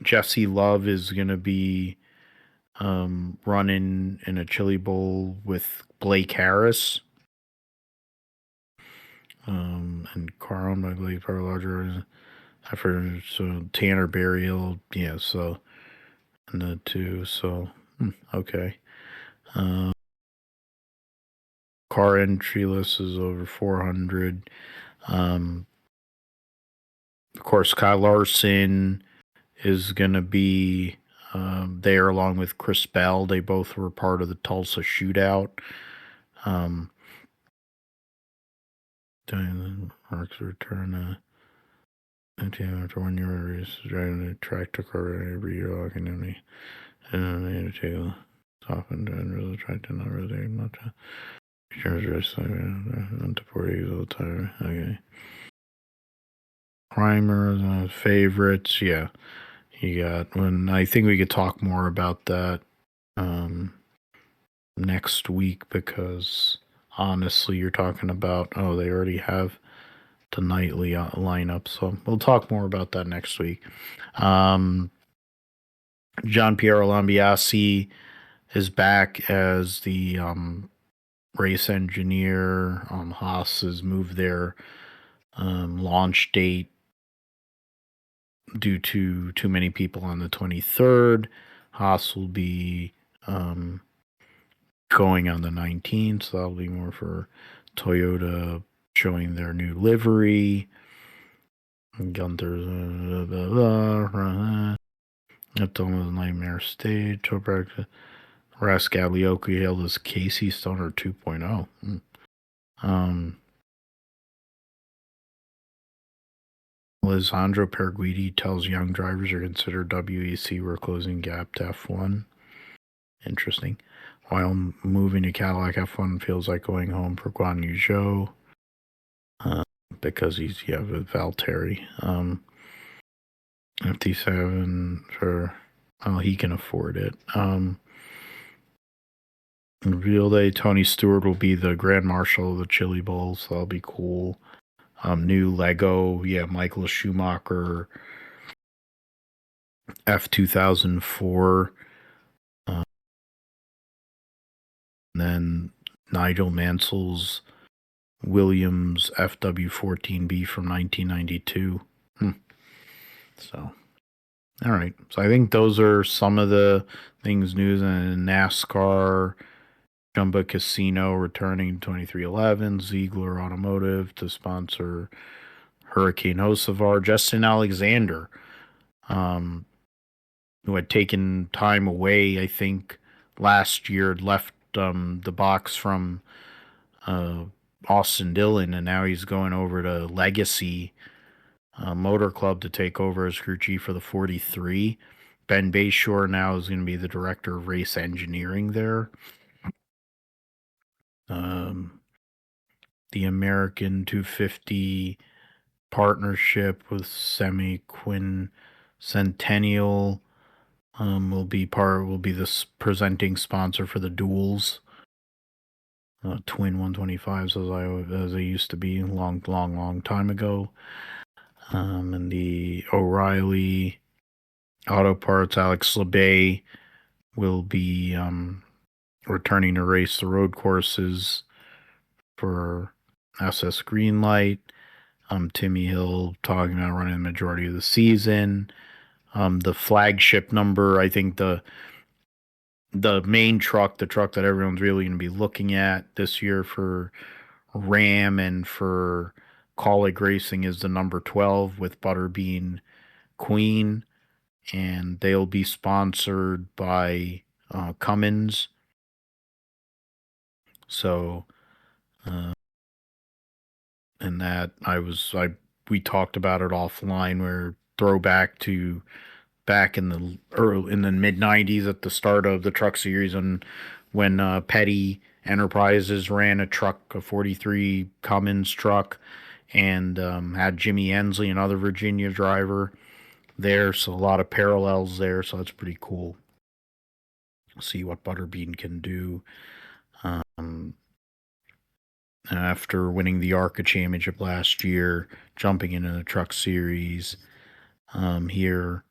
[SPEAKER 1] Jesse Love is going to be running in a Chili Bowl with Blake Harris. and car owned by Lake Power Larger. I've heard so Tanner Burial, yeah. So and the two, so okay. Car entry list is over 400. Of course, Kyle Larson is going to be there along with Chris Bell. They both were part of the Tulsa shootout. Mark's return after 1 year race, driving the tractor car every year, walking in the and they take a top and really tried to not really much. Insurance risk, to 40 all the time. Okay. Primers, favorites, yeah. You got when I think we could talk more about that next week because honestly, you're talking about they already have the nightly lineup, so we'll talk more about that next week. Gian Piero Lambiase is back as the race engineer. Haas has moved their launch date due to too many people on the 23rd. Haas will be going on the 19th, so that'll be more for Toyota showing their new livery. Gunther's that's almost nightmare stage. Toprak Rascalioki hailed as Casey Stoner 2.0. Alessandro Perguidi tells young drivers are considered WEC we're closing gap to F1. Interesting. While moving to Cadillac F1 feels like going home for Guan Yu Zhou. Because he's with Valtteri. 57 for he can afford it. Reveal day, Tony Stewart will be the Grand Marshal of the Chili Bowl, so that'll be cool. New Lego, Michael Schumacher F2004. And then Nigel Mansell's Williams FW14B from 1992. So, all right. So I think those are some of the things news in NASCAR. Jumbo Casino returning 2311. Ziegler Automotive to sponsor Hurricane Hocevar. Justin Alexander, who had taken time away, I think, last year, had left the box from Austin Dillon, and now he's going over to Legacy Motor Club to take over as crew chief for the 43. Ben Bayshore now is going to be the director of race engineering there. The American 250 partnership with Semi Quinn Centennial will be the presenting sponsor for the duels. Twin 125s as they used to be long time ago. And the O'Reilly Auto Parts, Alex LeBay will be returning to race the road courses for SS Greenlight. Timmy Hill talking about running the majority of the season. The flagship number, I think the main truck, the truck that everyone's really going to be looking at this year for Ram and for Kaulig Racing is the number 12 with Butterbean Queen, and they'll be sponsored by Cummins. So, and that we talked about it offline. Where throwback to back in the mid 90s at the start of the truck series, and when Petty Enterprises ran a 43 Cummins truck, and had Jimmy Ensley, another Virginia driver, there. So a lot of parallels there. So that's pretty cool. See what Butterbean can do. After winning the ARCA championship last year, jumping into the truck series here,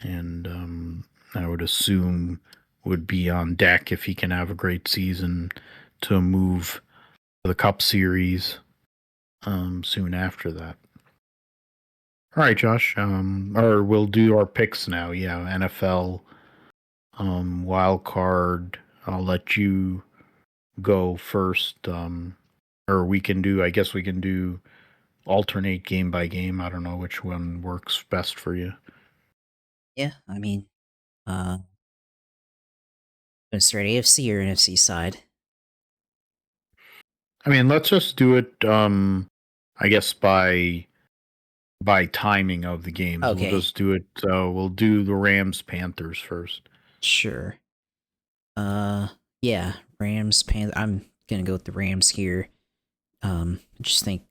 [SPEAKER 1] and I would assume would be on deck if he can have a great season to move the Cup Series. soon after that. All right, Josh. Or we'll do our picks now. Yeah, NFL, wild card. I'll let you go first. Or we can do. I guess we can do alternate game by game. I don't know which one works best for you.
[SPEAKER 2] Yeah, I mean, gonna start AFC or NFC side.
[SPEAKER 1] I mean, let's just do it. I guess by timing of the games, we'll
[SPEAKER 2] Okay,
[SPEAKER 1] just do it. We'll do the Rams Panthers first.
[SPEAKER 2] sure. Uh, yeah, Rams, Pan. I'm gonna go with the Rams here. I just think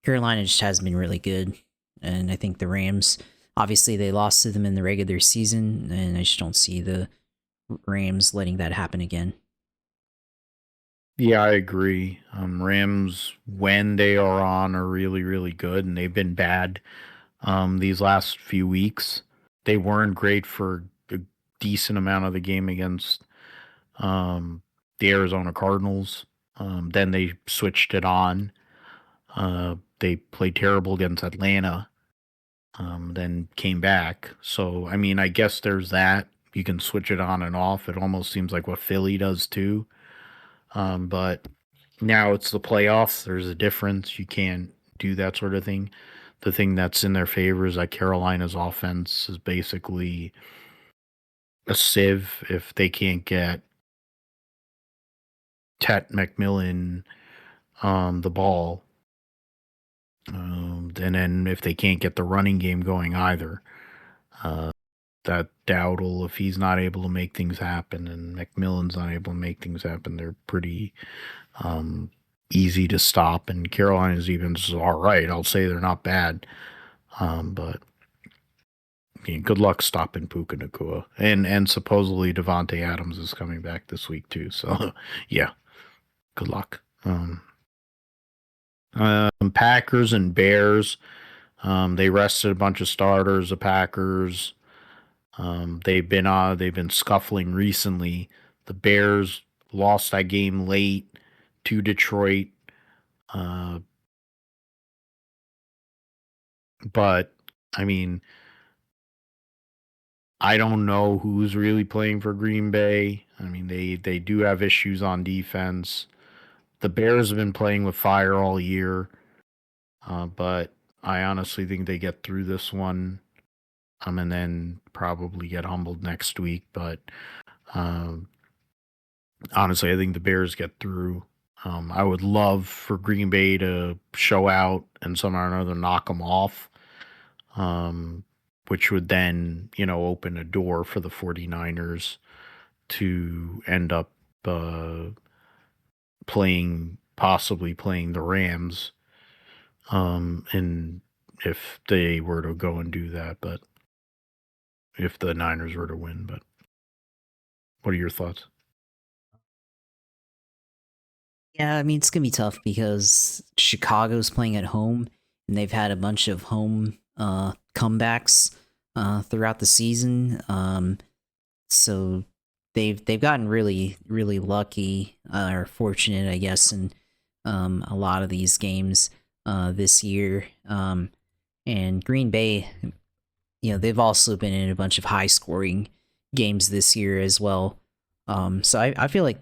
[SPEAKER 2] Carolina just hasn't been really good, and I think the Rams. Obviously, they lost to them in the regular season, and I just don't see the Rams letting that happen again.
[SPEAKER 1] Yeah, I agree. Rams, when they are on, are really, really good, and they've been bad these last few weeks. They weren't great for a decent amount of the game against um, the Arizona Cardinals. Then they switched it on. They played terrible against Atlanta, then came back. So, I mean, I guess there's that. You can switch it on and off. It almost seems like what Philly does too. But now it's the playoffs. There's a difference. You can't do that sort of thing. The thing that's in their favor is that Carolina's offense is basically a sieve if they can't get Tet McMillan the ball. And then if they can't get the running game going either, uh, that Dowdle, if he's not able to make things happen and McMillan's not able to make things happen, they're pretty um, easy to stop. And Carolina's even all right. I'll say they're not bad. But I mean, good luck stopping Puka Nakua. And supposedly Devontae Adams is coming back this week too. So yeah, good luck. Packers and Bears. They rested a bunch of starters. The Packers. They've been scuffling recently. The Bears lost that game late to Detroit. Uh, but I mean, I don't know who's really playing for Green Bay. I mean, they do have issues on defense. The Bears have been playing with fire all year, but I honestly think they get through this one, and then probably get humbled next week. But um, honestly, I think the Bears get through. I would love for Green Bay to show out and somehow or another knock them off, um, which would then, open a door for the 49ers to end up uh, possibly playing the Rams, and if they were to go and do that, but if the Niners were to win. But what are your thoughts?
[SPEAKER 2] Yeah, I mean it's gonna be tough because Chicago's playing at home, and they've had a bunch of home comebacks throughout the season. So they've gotten really lucky or fortunate, I guess, in a lot of these games this year. And Green Bay, they've also been in a bunch of high scoring games this year as well. So I feel like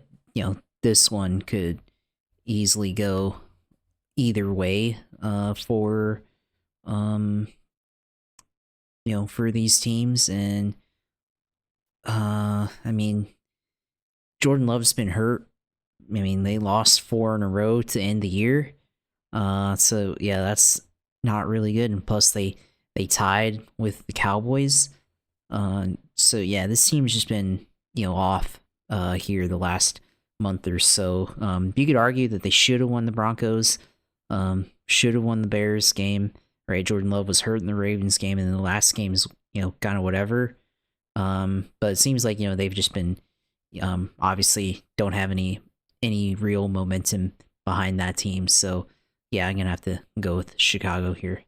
[SPEAKER 2] this one could easily go either way for um for these teams. And I mean, Jordan Love's been hurt. I mean, they lost 4 in a row to end the year. So yeah, that's not really good. And plus, they tied with the Cowboys. So yeah, this team's just been off here the last month or so. You could argue that they should have won the Broncos. Should have won the Bears game. Right, Jordan Love was hurt in the Ravens game, and the last game is kind of whatever. But it seems like they've just been obviously don't have any real momentum behind that team. So yeah, I'm gonna have to go with Chicago here.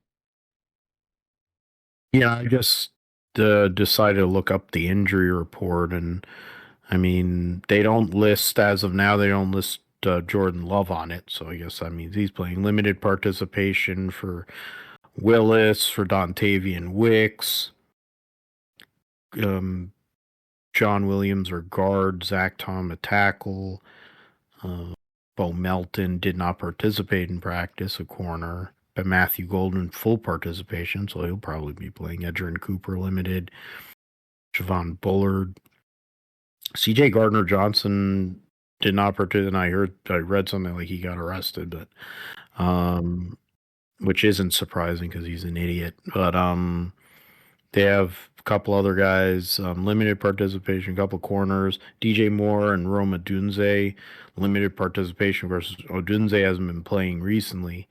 [SPEAKER 1] Yeah, I just decided to look up the injury report, and I mean, they don't list as of now. They don't list Jordan Love on it, so I guess that means he's playing. Limited participation for Willis, for Dontavian Wicks, John Williams or guard, Zach Tom a tackle, Bo Melton did not participate in practice, a corner, but Matthew Golden full participation, so he'll probably be playing. Edgerrin Cooper limited, Javon Bullard, C.J. Gardner Johnson did not participate. And I read something like he got arrested, but which isn't surprising because he's an idiot. But they have a couple other guys, limited participation, a couple corners, DJ Moore and Roma Dunze, limited participation versus Odunze hasn't been playing recently.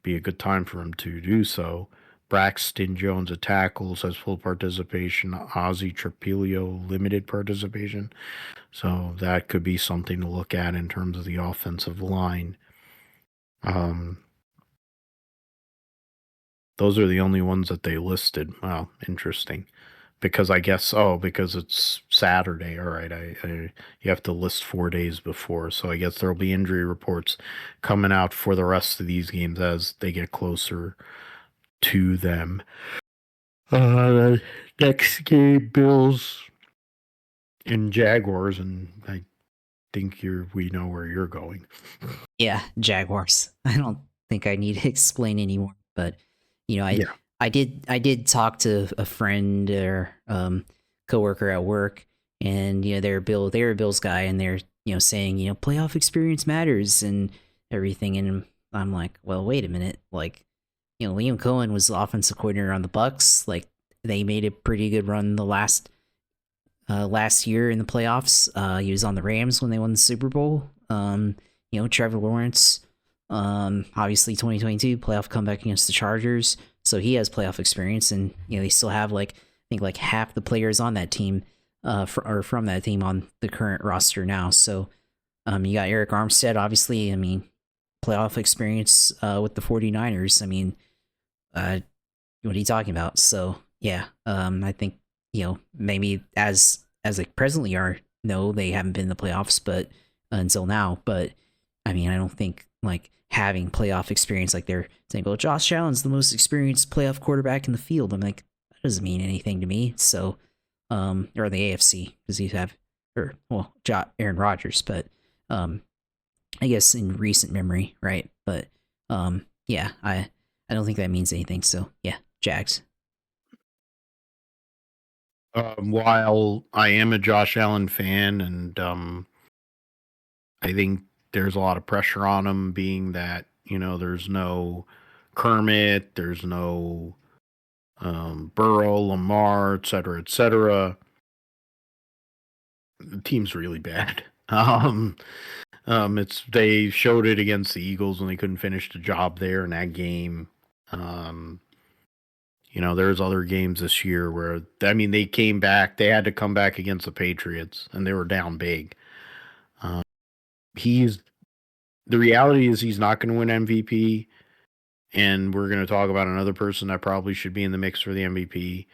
[SPEAKER 1] Be a good time for him to do so. Braxton Jones at tackles has full participation. Ozzy Trapilio limited participation. So that could be something to look at in terms of the offensive line. Those are the only ones that they listed. Wow, interesting. Because I guess because it's Saturday. All right, you have to list 4 days before, so I guess there'll be injury reports coming out for the rest of these games as they get closer to them. Next game, Bills and Jaguars, and I think we know where you're going.
[SPEAKER 2] Yeah, Jaguars. I don't think I need to explain anymore, but I did talk to a friend or coworker at work, and they're a Bills guy, and they're saying playoff experience matters and everything, and I'm like, well, wait a minute, like Liam Cohen was the offensive coordinator on the Bucks, like they made a pretty good run the last year in the playoffs. He was on the Rams when they won the Super Bowl. Trevor Lawrence, obviously 2022 playoff comeback against the Chargers, so he has playoff experience, and they still have I think half the players on that team from that team on the current roster now. So you got Eric Armstead, obviously, I mean, playoff experience with the 49ers. I mean, what are you talking about? So yeah, I think maybe as they presently are, no, they haven't been in the playoffs, but until now. But I mean, I don't think having playoff experience, like they're saying, well, Josh Allen's the most experienced playoff quarterback in the field. I'm like, that doesn't mean anything to me. So, or the AFC, because you have, Aaron Rodgers, but I guess in recent memory, right? But yeah, I don't think that means anything. So yeah, Jags.
[SPEAKER 1] While I am a Josh Allen fan, and I think there's a lot of pressure on him, being that there's no Kermit, there's no Burrow, Lamar, etc., etc. The team's really bad. They showed it against the Eagles when they couldn't finish the job there in that game. There's other games this year where they came back. They had to come back against the Patriots, and they were down big. The reality is he's not going to win MVP, and we're going to talk about another person that probably should be in the mix for the MVP.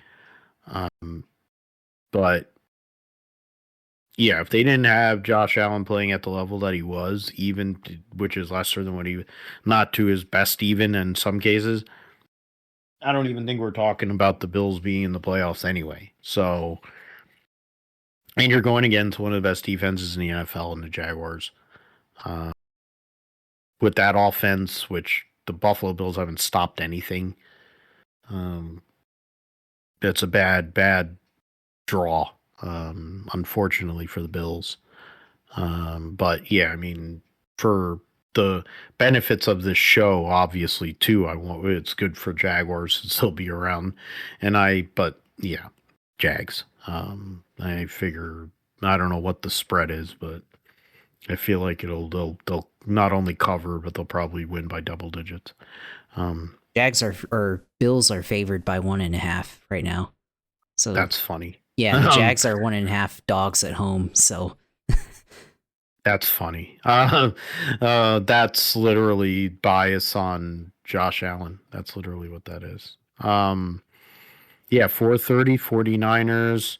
[SPEAKER 1] But yeah, if they didn't have Josh Allen playing at the level that he was, which is lesser than what not to his best even in some cases, I don't even think we're talking about the Bills being in the playoffs anyway. So, and you're going against one of the best defenses in the NFL in the Jaguars. With that offense, which the Buffalo Bills haven't stopped anything, that's a bad draw, unfortunately for the Bills. But yeah, I mean, for the benefits of this show, obviously too, it's good for Jaguars to still be around, but yeah, Jags. I figure, I don't know what the spread is, but I feel like they'll not only cover, but they'll probably win by double digits.
[SPEAKER 2] Jags or Bills are favored by 1.5 right now. So
[SPEAKER 1] that's funny.
[SPEAKER 2] Yeah, the Jags are 1.5 dogs at home. So
[SPEAKER 1] that's funny. That's literally bias on Josh Allen. That's literally what that is. Yeah, 4:30 49ers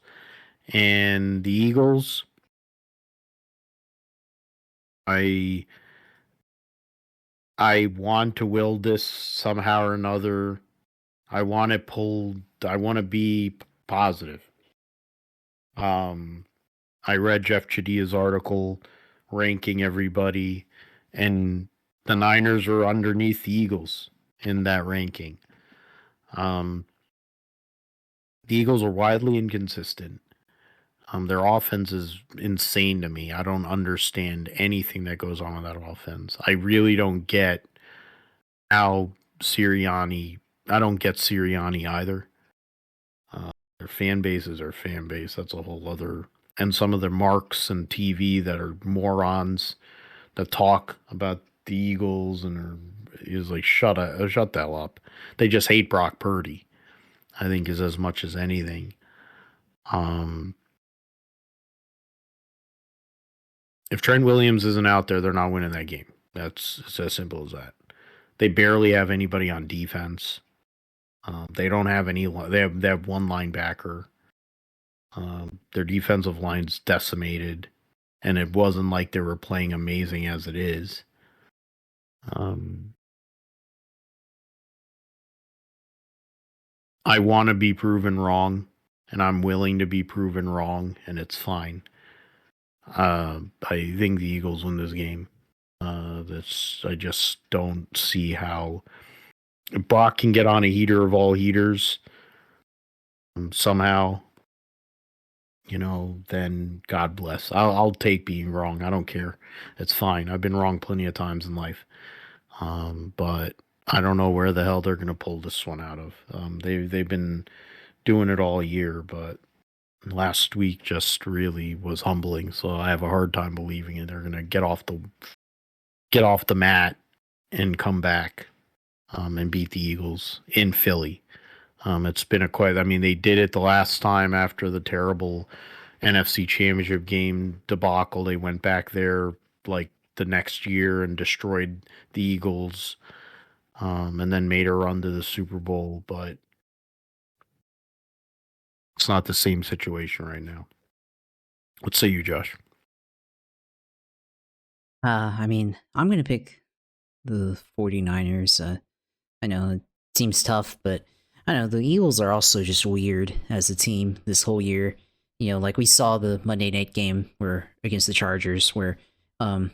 [SPEAKER 1] and the Eagles. I I want to will this somehow or another. I want it pulled. I want to be positive. Um, I read Jeff Chadia's article ranking everybody, and the Niners are underneath the Eagles in that ranking. Um, the Eagles are widely inconsistent. Their offense is insane to me. I don't understand anything that goes on with that offense. I really don't get how Sirianni. I don't get Sirianni either. Their fan base is their fan base. That's a whole other. And some of their marks and TV that are morons that talk about the Eagles and are is like shut the hell up. They just hate Brock Purdy. I think is as much as anything. Um, if Trent Williams isn't out there, they're not winning that game. It's as simple as that. They barely have anybody on defense. They don't have any. They have one linebacker. Their defensive line's decimated, and it wasn't like they were playing amazing as it is. I want to be proven wrong, and I'm willing to be proven wrong, and it's fine. I think the Eagles win this game. I just don't see how Brock can get on a heater of all heaters somehow. Then God bless. I'll take being wrong. I don't care. It's fine. I've been wrong plenty of times in life. But I don't know where the hell they're gonna pull this one out of. They've been doing it all year, but last week just really was humbling. So I have a hard time believing it. They're gonna get off the mat and come back and beat the Eagles in Philly. It's been I mean, they did it the last time after the terrible NFC Championship game debacle. They went back there like the next year and destroyed the Eagles, and then made a run to the Super Bowl. But it's not the same situation right now. What say you, Josh?
[SPEAKER 2] I mean, I'm going to pick the 49ers. I know it seems tough, but I know the Eagles are also just weird as a team this whole year. Like we saw the Monday night game where against the Chargers, where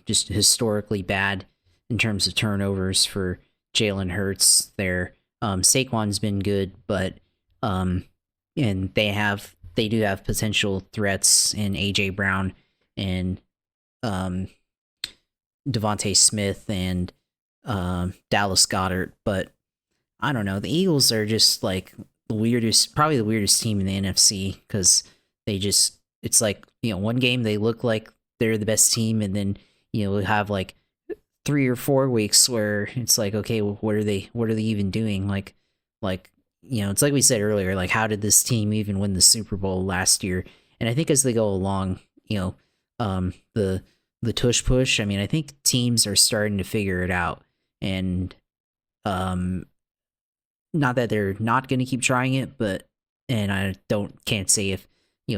[SPEAKER 2] just historically bad in terms of turnovers for Jalen Hurts. Their Saquon's been good, but and they do have potential threats in AJ Brown and Devontae Smith and Dallas Goddard, but I don't know. The Eagles are just like probably the weirdest team in the NFC because it's like, one game they look like they're the best team, and then, we have like 3 or 4 weeks where it's like, okay, well, what are they even doing? It's like we said earlier, like, how did this team even win the Super Bowl last year? And I think as they go along, the tush push, I mean, I think teams are starting to figure it out. And not that they're not going to keep trying it, but and I can't say if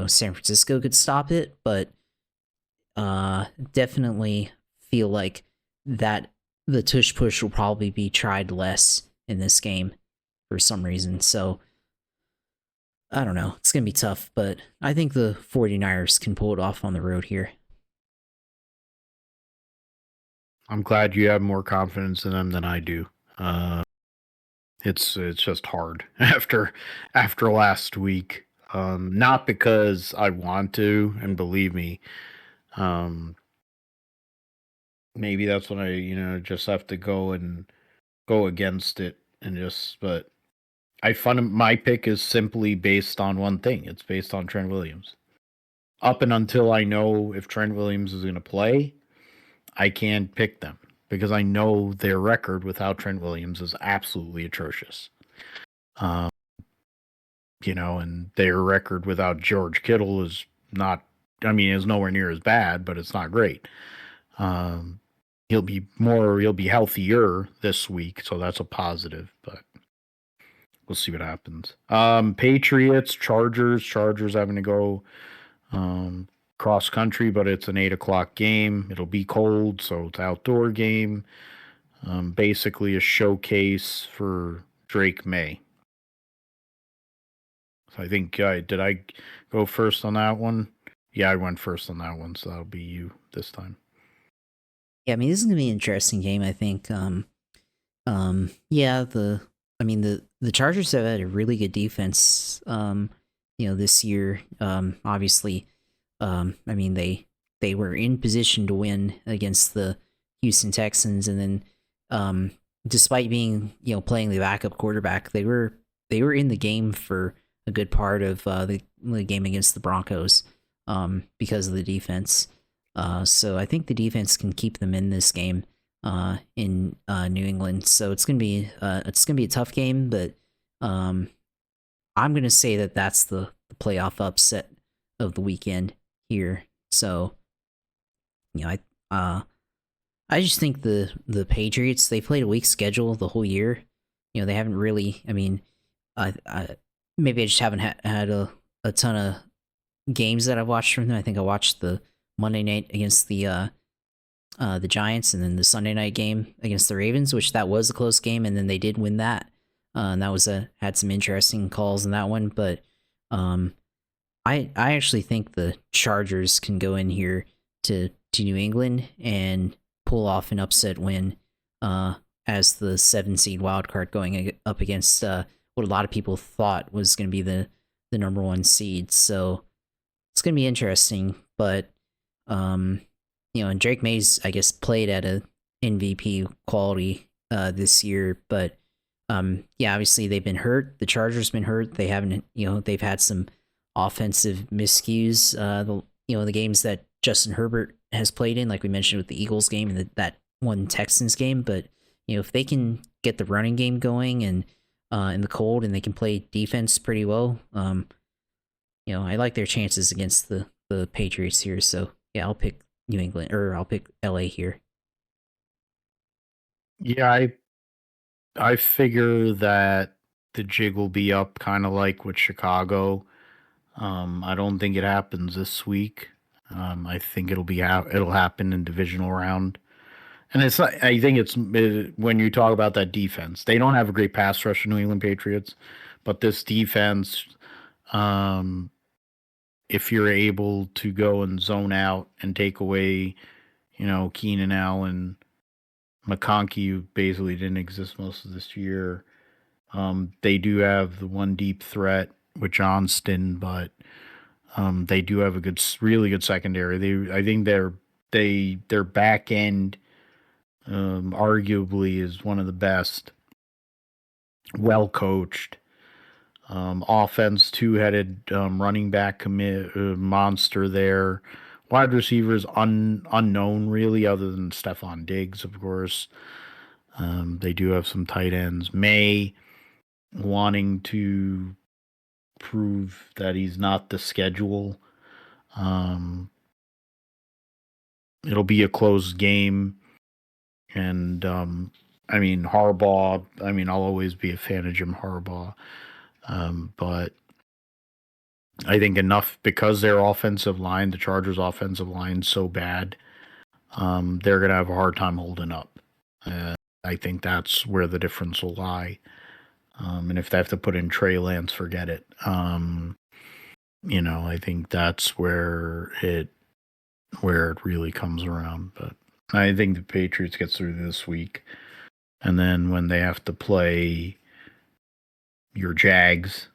[SPEAKER 2] San Francisco could stop it, but definitely feel like that the tush push will probably be tried less in this game for some reason. So I don't know. It's going to be tough, but I think the 49ers can pull it off on the road here.
[SPEAKER 1] I'm glad you have more confidence in them than I do. It's just hard after last week. Not because I want to, and believe me, um, maybe that's when I just have to go against it and but I find my pick is simply based on one thing. It's based on Trent Williams. Up and until I know if Trent Williams is going to play, I can't pick them because I know their record without Trent Williams is absolutely atrocious. Um, and their record without George Kittle is not. I mean, it's nowhere near as bad, but it's not great. He'll be healthier this week, so that's a positive. But we'll see what happens. Patriots, Chargers having to go cross country, but it's an 8 o'clock game. It'll be cold, so it's outdoor game. Basically a showcase for Drake May. So I think did I go first on that one? Yeah, I went first on that one, so that'll be you this time.
[SPEAKER 2] Yeah, I mean, this is gonna be an interesting game. I think. Yeah, the Chargers have had a really good defense. This year. Obviously, I mean they were in position to win against the Houston Texans, and then, despite being playing the backup quarterback, they were in the game for a good part of the game against the Broncos, because of the defense. So I think the defense can keep them in this game in New England. So it's gonna be a tough game, but I'm gonna say that that's the playoff upset of the weekend here. So I just think the Patriots, they played a weak schedule the whole year. They haven't really. I mean, maybe I just haven't had a ton of games that I've watched from them. I think I watched the Monday night against the Giants, and then the Sunday night game against the Ravens, which that was a close game, and then they did win that. And that was had some interesting calls in that one. But I actually think the Chargers can go in here to New England and pull off an upset win as the 7 seed wild card, going up against what a lot of people thought was going to be the number 1 seed. So it's going to be interesting. But and Drake May's, I guess, played at a MVP quality this year, but obviously they've been hurt. The Chargers been hurt. They haven't, they've had some offensive miscues. The games that Justin Herbert has played in, like we mentioned with the Eagles game and that one Texans game. But if they can get the running game going and in the cold, and they can play defense pretty well, I like their chances against the Patriots here. So yeah, I'll pick New England, or I'll pick LA here.
[SPEAKER 1] Yeah, I figure that the jig will be up, kind of like with Chicago. I don't think it happens this week. I think it'll happen in divisional round. And it's not, I think when you talk about that defense, they don't have a great pass rush in New England Patriots, but this defense, if you're able to go and zone out and take away, Keenan Allen, McConkey, who basically didn't exist most of this year. They do have the one deep threat with Johnston, but they do have a really good secondary. I think their back end, arguably, is one of the best. Well coached. Offense, two-headed running back monster there. Wide receivers unknown really, other than Stephon Diggs, of course. They do have some tight ends. May wanting to prove that he's not the schedule. It'll be a close game. And Harbaugh, I'll always be a fan of Jim Harbaugh. But I think enough, because their offensive line, the Chargers' offensive line, so bad, they're going to have a hard time holding up. I think that's where the difference will lie. And if they have to put in Trey Lance, forget it. I think that's where it really comes around. But I think the Patriots get through this week. And then when they have to play your Jags,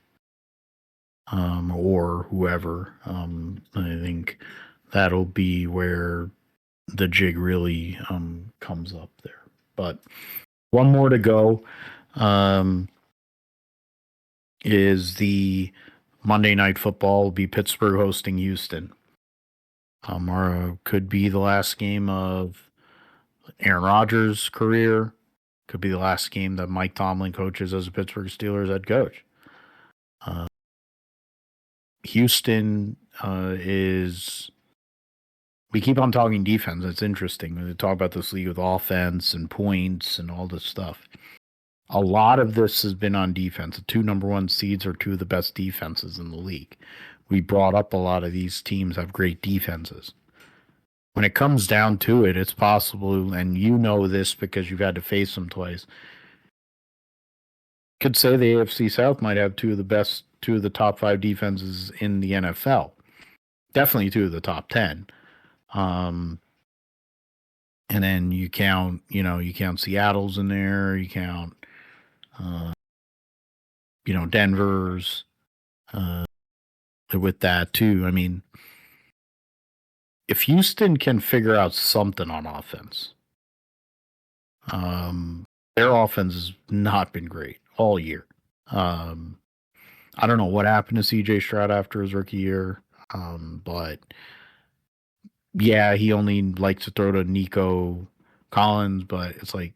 [SPEAKER 1] or whoever, I think that'll be where the jig really comes up there. But one more to go is the Monday Night Football. Will be Pittsburgh hosting Houston. Could be the last game of Aaron Rodgers' career. Could be the last game that Mike Tomlin coaches as a Pittsburgh Steelers head coach. Houston is... We keep on talking defense. It's interesting. We talk about this league with offense and points and all this stuff. A lot of this has been on defense. The two number one seeds are two of the best defenses in the league. We brought up a lot of these teams have great defenses. When it comes down to it, it's possible, and you know this because you've had to face them twice. Could say the AFC South might have two of the top 5 defenses in the NFL. Definitely two of the top 10. And then you count Seattle's in there, you count, Denver's with that too. I mean, if Houston can figure out something on offense, their offense has not been great all year. I don't know what happened to CJ Stroud after his rookie year, but yeah, he only likes to throw to Nico Collins, but it's like,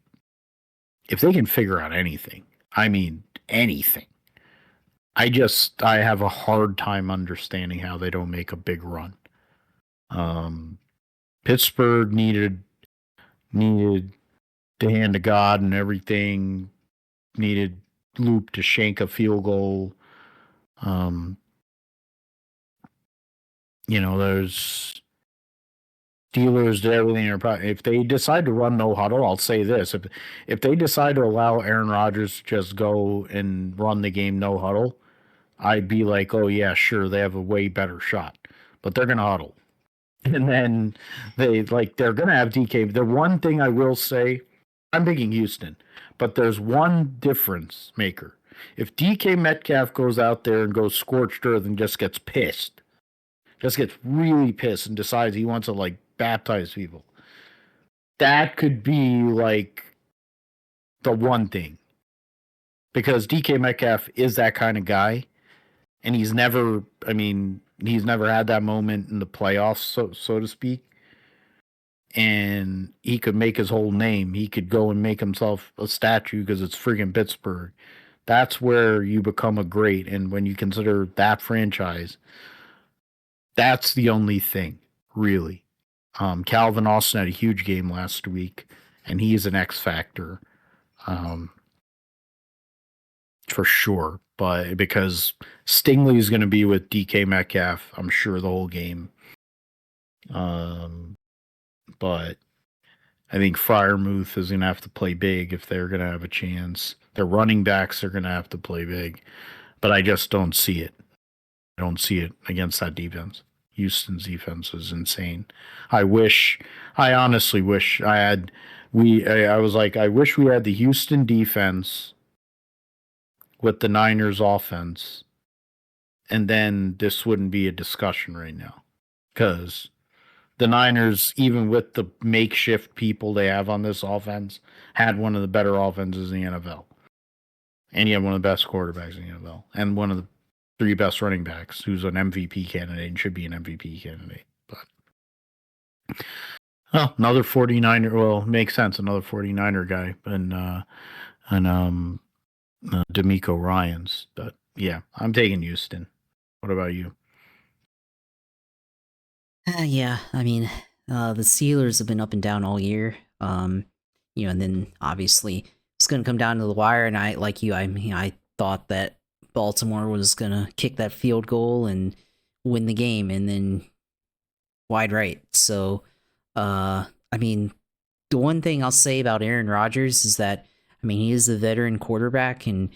[SPEAKER 1] if they can figure out anything, I mean anything, I have a hard time understanding how they don't make a big run. Pittsburgh needed the hand of God and everything, needed Loop to shank a field goal. There's Steelers did everything. If they decide to run no huddle, I'll say this: if they decide to allow Aaron Rodgers to just go and run the game no huddle, I'd be like, oh yeah, sure, they have a way better shot. But they're gonna huddle, and then they're gonna have DK. The one thing I will say, I'm picking Houston, but there's one difference maker. If DK Metcalf goes out there and goes scorched earth and just gets really pissed and decides he wants to baptize people, that could be the one thing. Because DK Metcalf is that kind of guy, and he's never had that moment in the playoffs, so to speak. And he could make his whole name. He could go and make himself a statue because it's freaking Pittsburgh. That's where you become a great. And when you consider that franchise, that's the only thing, really. Calvin Austin had a huge game last week, and he is an X factor, for sure. But because Stingley is going to be with DK Metcalf, I'm sure the whole game. But I think Freiermuth is going to have to play big if they're going to have a chance. Their running backs are going to have to play big, but I just don't see it. I don't see it against that defense. Houston's defense is insane. I honestly wish I wish we had the Houston defense with the Niners offense, and then this wouldn't be a discussion right now. Because the Niners, even with the makeshift people they have on this offense, had one of the better offenses in the NFL. And you have one of the best quarterbacks in the NFL. And one of the 3 best running backs, who's an MVP candidate and should be an MVP candidate. But another 49er, well, makes sense, another 49er guy, and D'Amico Ryans. But yeah, I'm taking Houston. What about you?
[SPEAKER 2] Yeah, I mean, the Steelers have been up and down all year. And then obviously it's going to come down to the wire. And I thought that Baltimore was going to kick that field goal and win the game, and then wide right. So, I mean, the one thing I'll say about Aaron Rodgers is that, he is a veteran quarterback, and,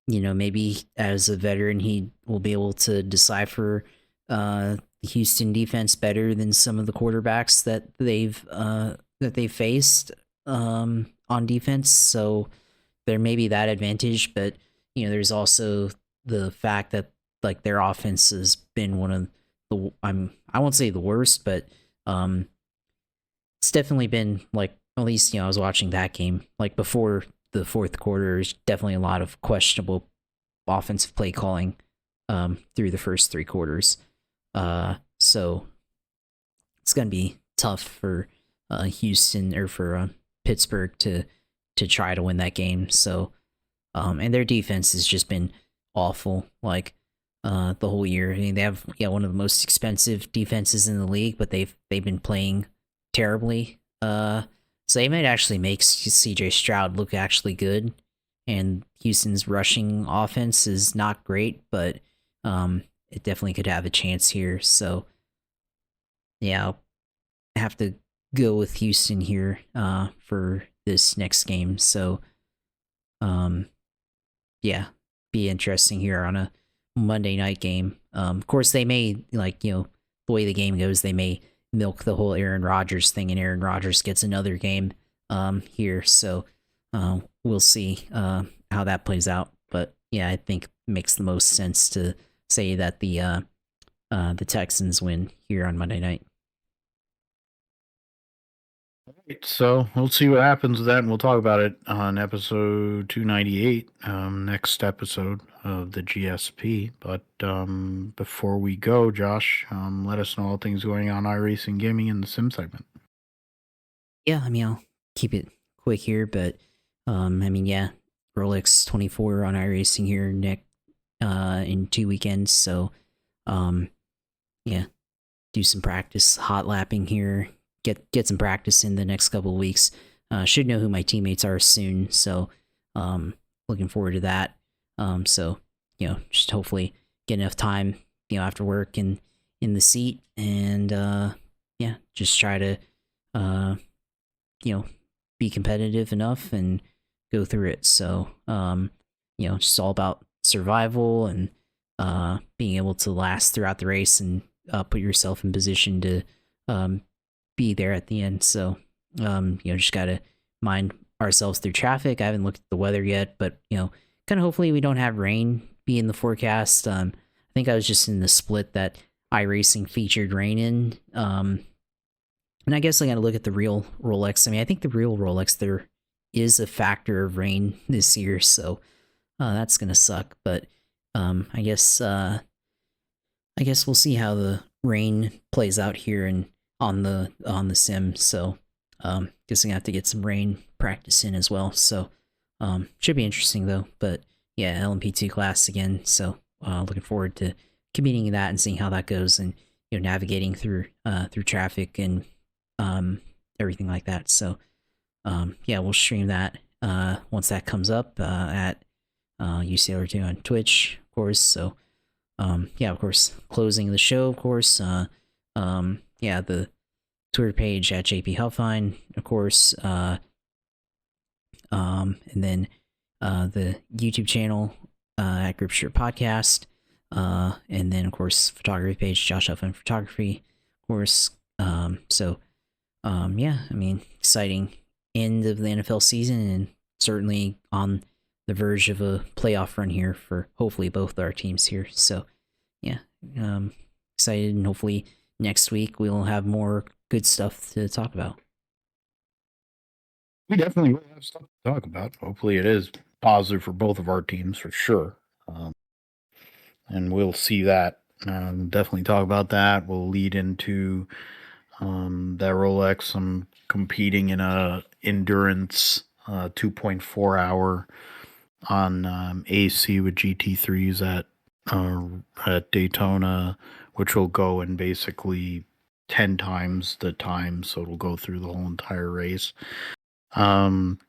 [SPEAKER 2] maybe as a veteran, he will be able to decipher the Houston defense better than some of the quarterbacks that they've faced on defense. So there may be that advantage, but there's also the fact that their offense has been one of the I won't say the worst, but it's definitely been at least I was watching that game before the fourth quarter. There's definitely a lot of questionable offensive play calling through the first 3 quarters. So it's gonna be tough for Houston or for Pittsburgh to try to win that game. So and their defense has just been awful the whole year. They have one of the most expensive defenses in the league, but they've been playing terribly So they might actually make CJ Stroud look actually good. And Houston's rushing offense is not great, but it definitely could have a chance here. So yeah, I'll have to go with Houston here for this next game. So yeah, be interesting here on a Monday night game. Of course, they may the way the game goes, they may milk the whole Aaron Rodgers thing, and Aaron Rodgers gets another game here. So we'll see how that plays out. But yeah, I think it makes the most sense to say that the Texans win here on Monday night.
[SPEAKER 1] So we'll see what happens with that, and we'll talk about it on episode 298, next episode of the GSP. But before we go, Josh, let us know all things going on iRacing Gaming in the Sim segment.
[SPEAKER 2] Yeah, I mean, I'll keep it quick here, but I mean, yeah, Rolex 24 on iRacing here in 2 weekends. So yeah, do some practice hot lapping here. Get some practice in the next couple of weeks. Should know who my teammates are soon, so looking forward to that. So just hopefully get enough time, after work and in the seat, and yeah, just try to be competitive enough and go through it. So just all about survival and being able to last throughout the race and put yourself in position to be there at the end. So just gotta mind ourselves through traffic. I haven't looked at the weather yet, but kind of hopefully we don't have rain be in the forecast. I think I was just in the split that iRacing featured rain in. And I guess I gotta look at the real Rolex. I mean, I think the real Rolex there is a factor of rain this year, so that's gonna suck. But I guess we'll see how the rain plays out here and on the sim. So guessing I have to get some rain practice in as well. So should be interesting though. But yeah, LMP2 class again. So looking forward to competing in that and seeing how that goes, and navigating through traffic and everything like that. So yeah, we'll stream that once that comes up at UCLR2 on Twitch, of course. So yeah, of course, closing the show, of course. Yeah, the Twitter page at JP Helfine, of course. And then the YouTube channel at Gripshire Podcast. And then, of course, photography page, Josh Helfine Photography, of course. So, yeah, I mean, exciting end of the NFL season, and certainly on the verge of a playoff run here for hopefully both our teams here. So, yeah, excited, and hopefully next week we'll have more good stuff to talk about.
[SPEAKER 1] We definitely will have stuff to talk about. Hopefully, it is positive for both of our teams for sure. And we'll see that. Definitely talk about that. We'll lead into that Rolex. I'm competing in a endurance 2.4 hour on AC with GT3s at Daytona, which will go in basically 10 times the time, so it'll go through the whole entire race. I'm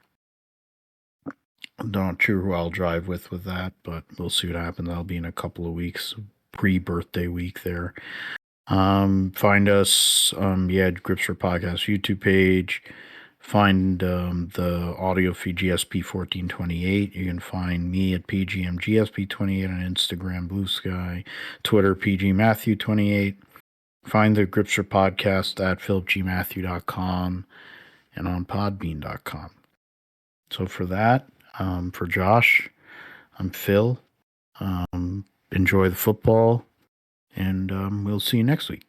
[SPEAKER 1] not sure who I'll drive with that, but we'll see what happens. That'll be in a couple of weeks, pre-birthday week there. Find us, Gripster Podcast YouTube page. Find the audio feed GSP1428. You can find me at PGMGSP28 on Instagram, Blue Sky, Twitter, PGMatthew28. Find the Gripster Podcast at philipgmatthew.com and on podbean.com. So for that, for Josh, I'm Phil. Enjoy the football, and we'll see you next week.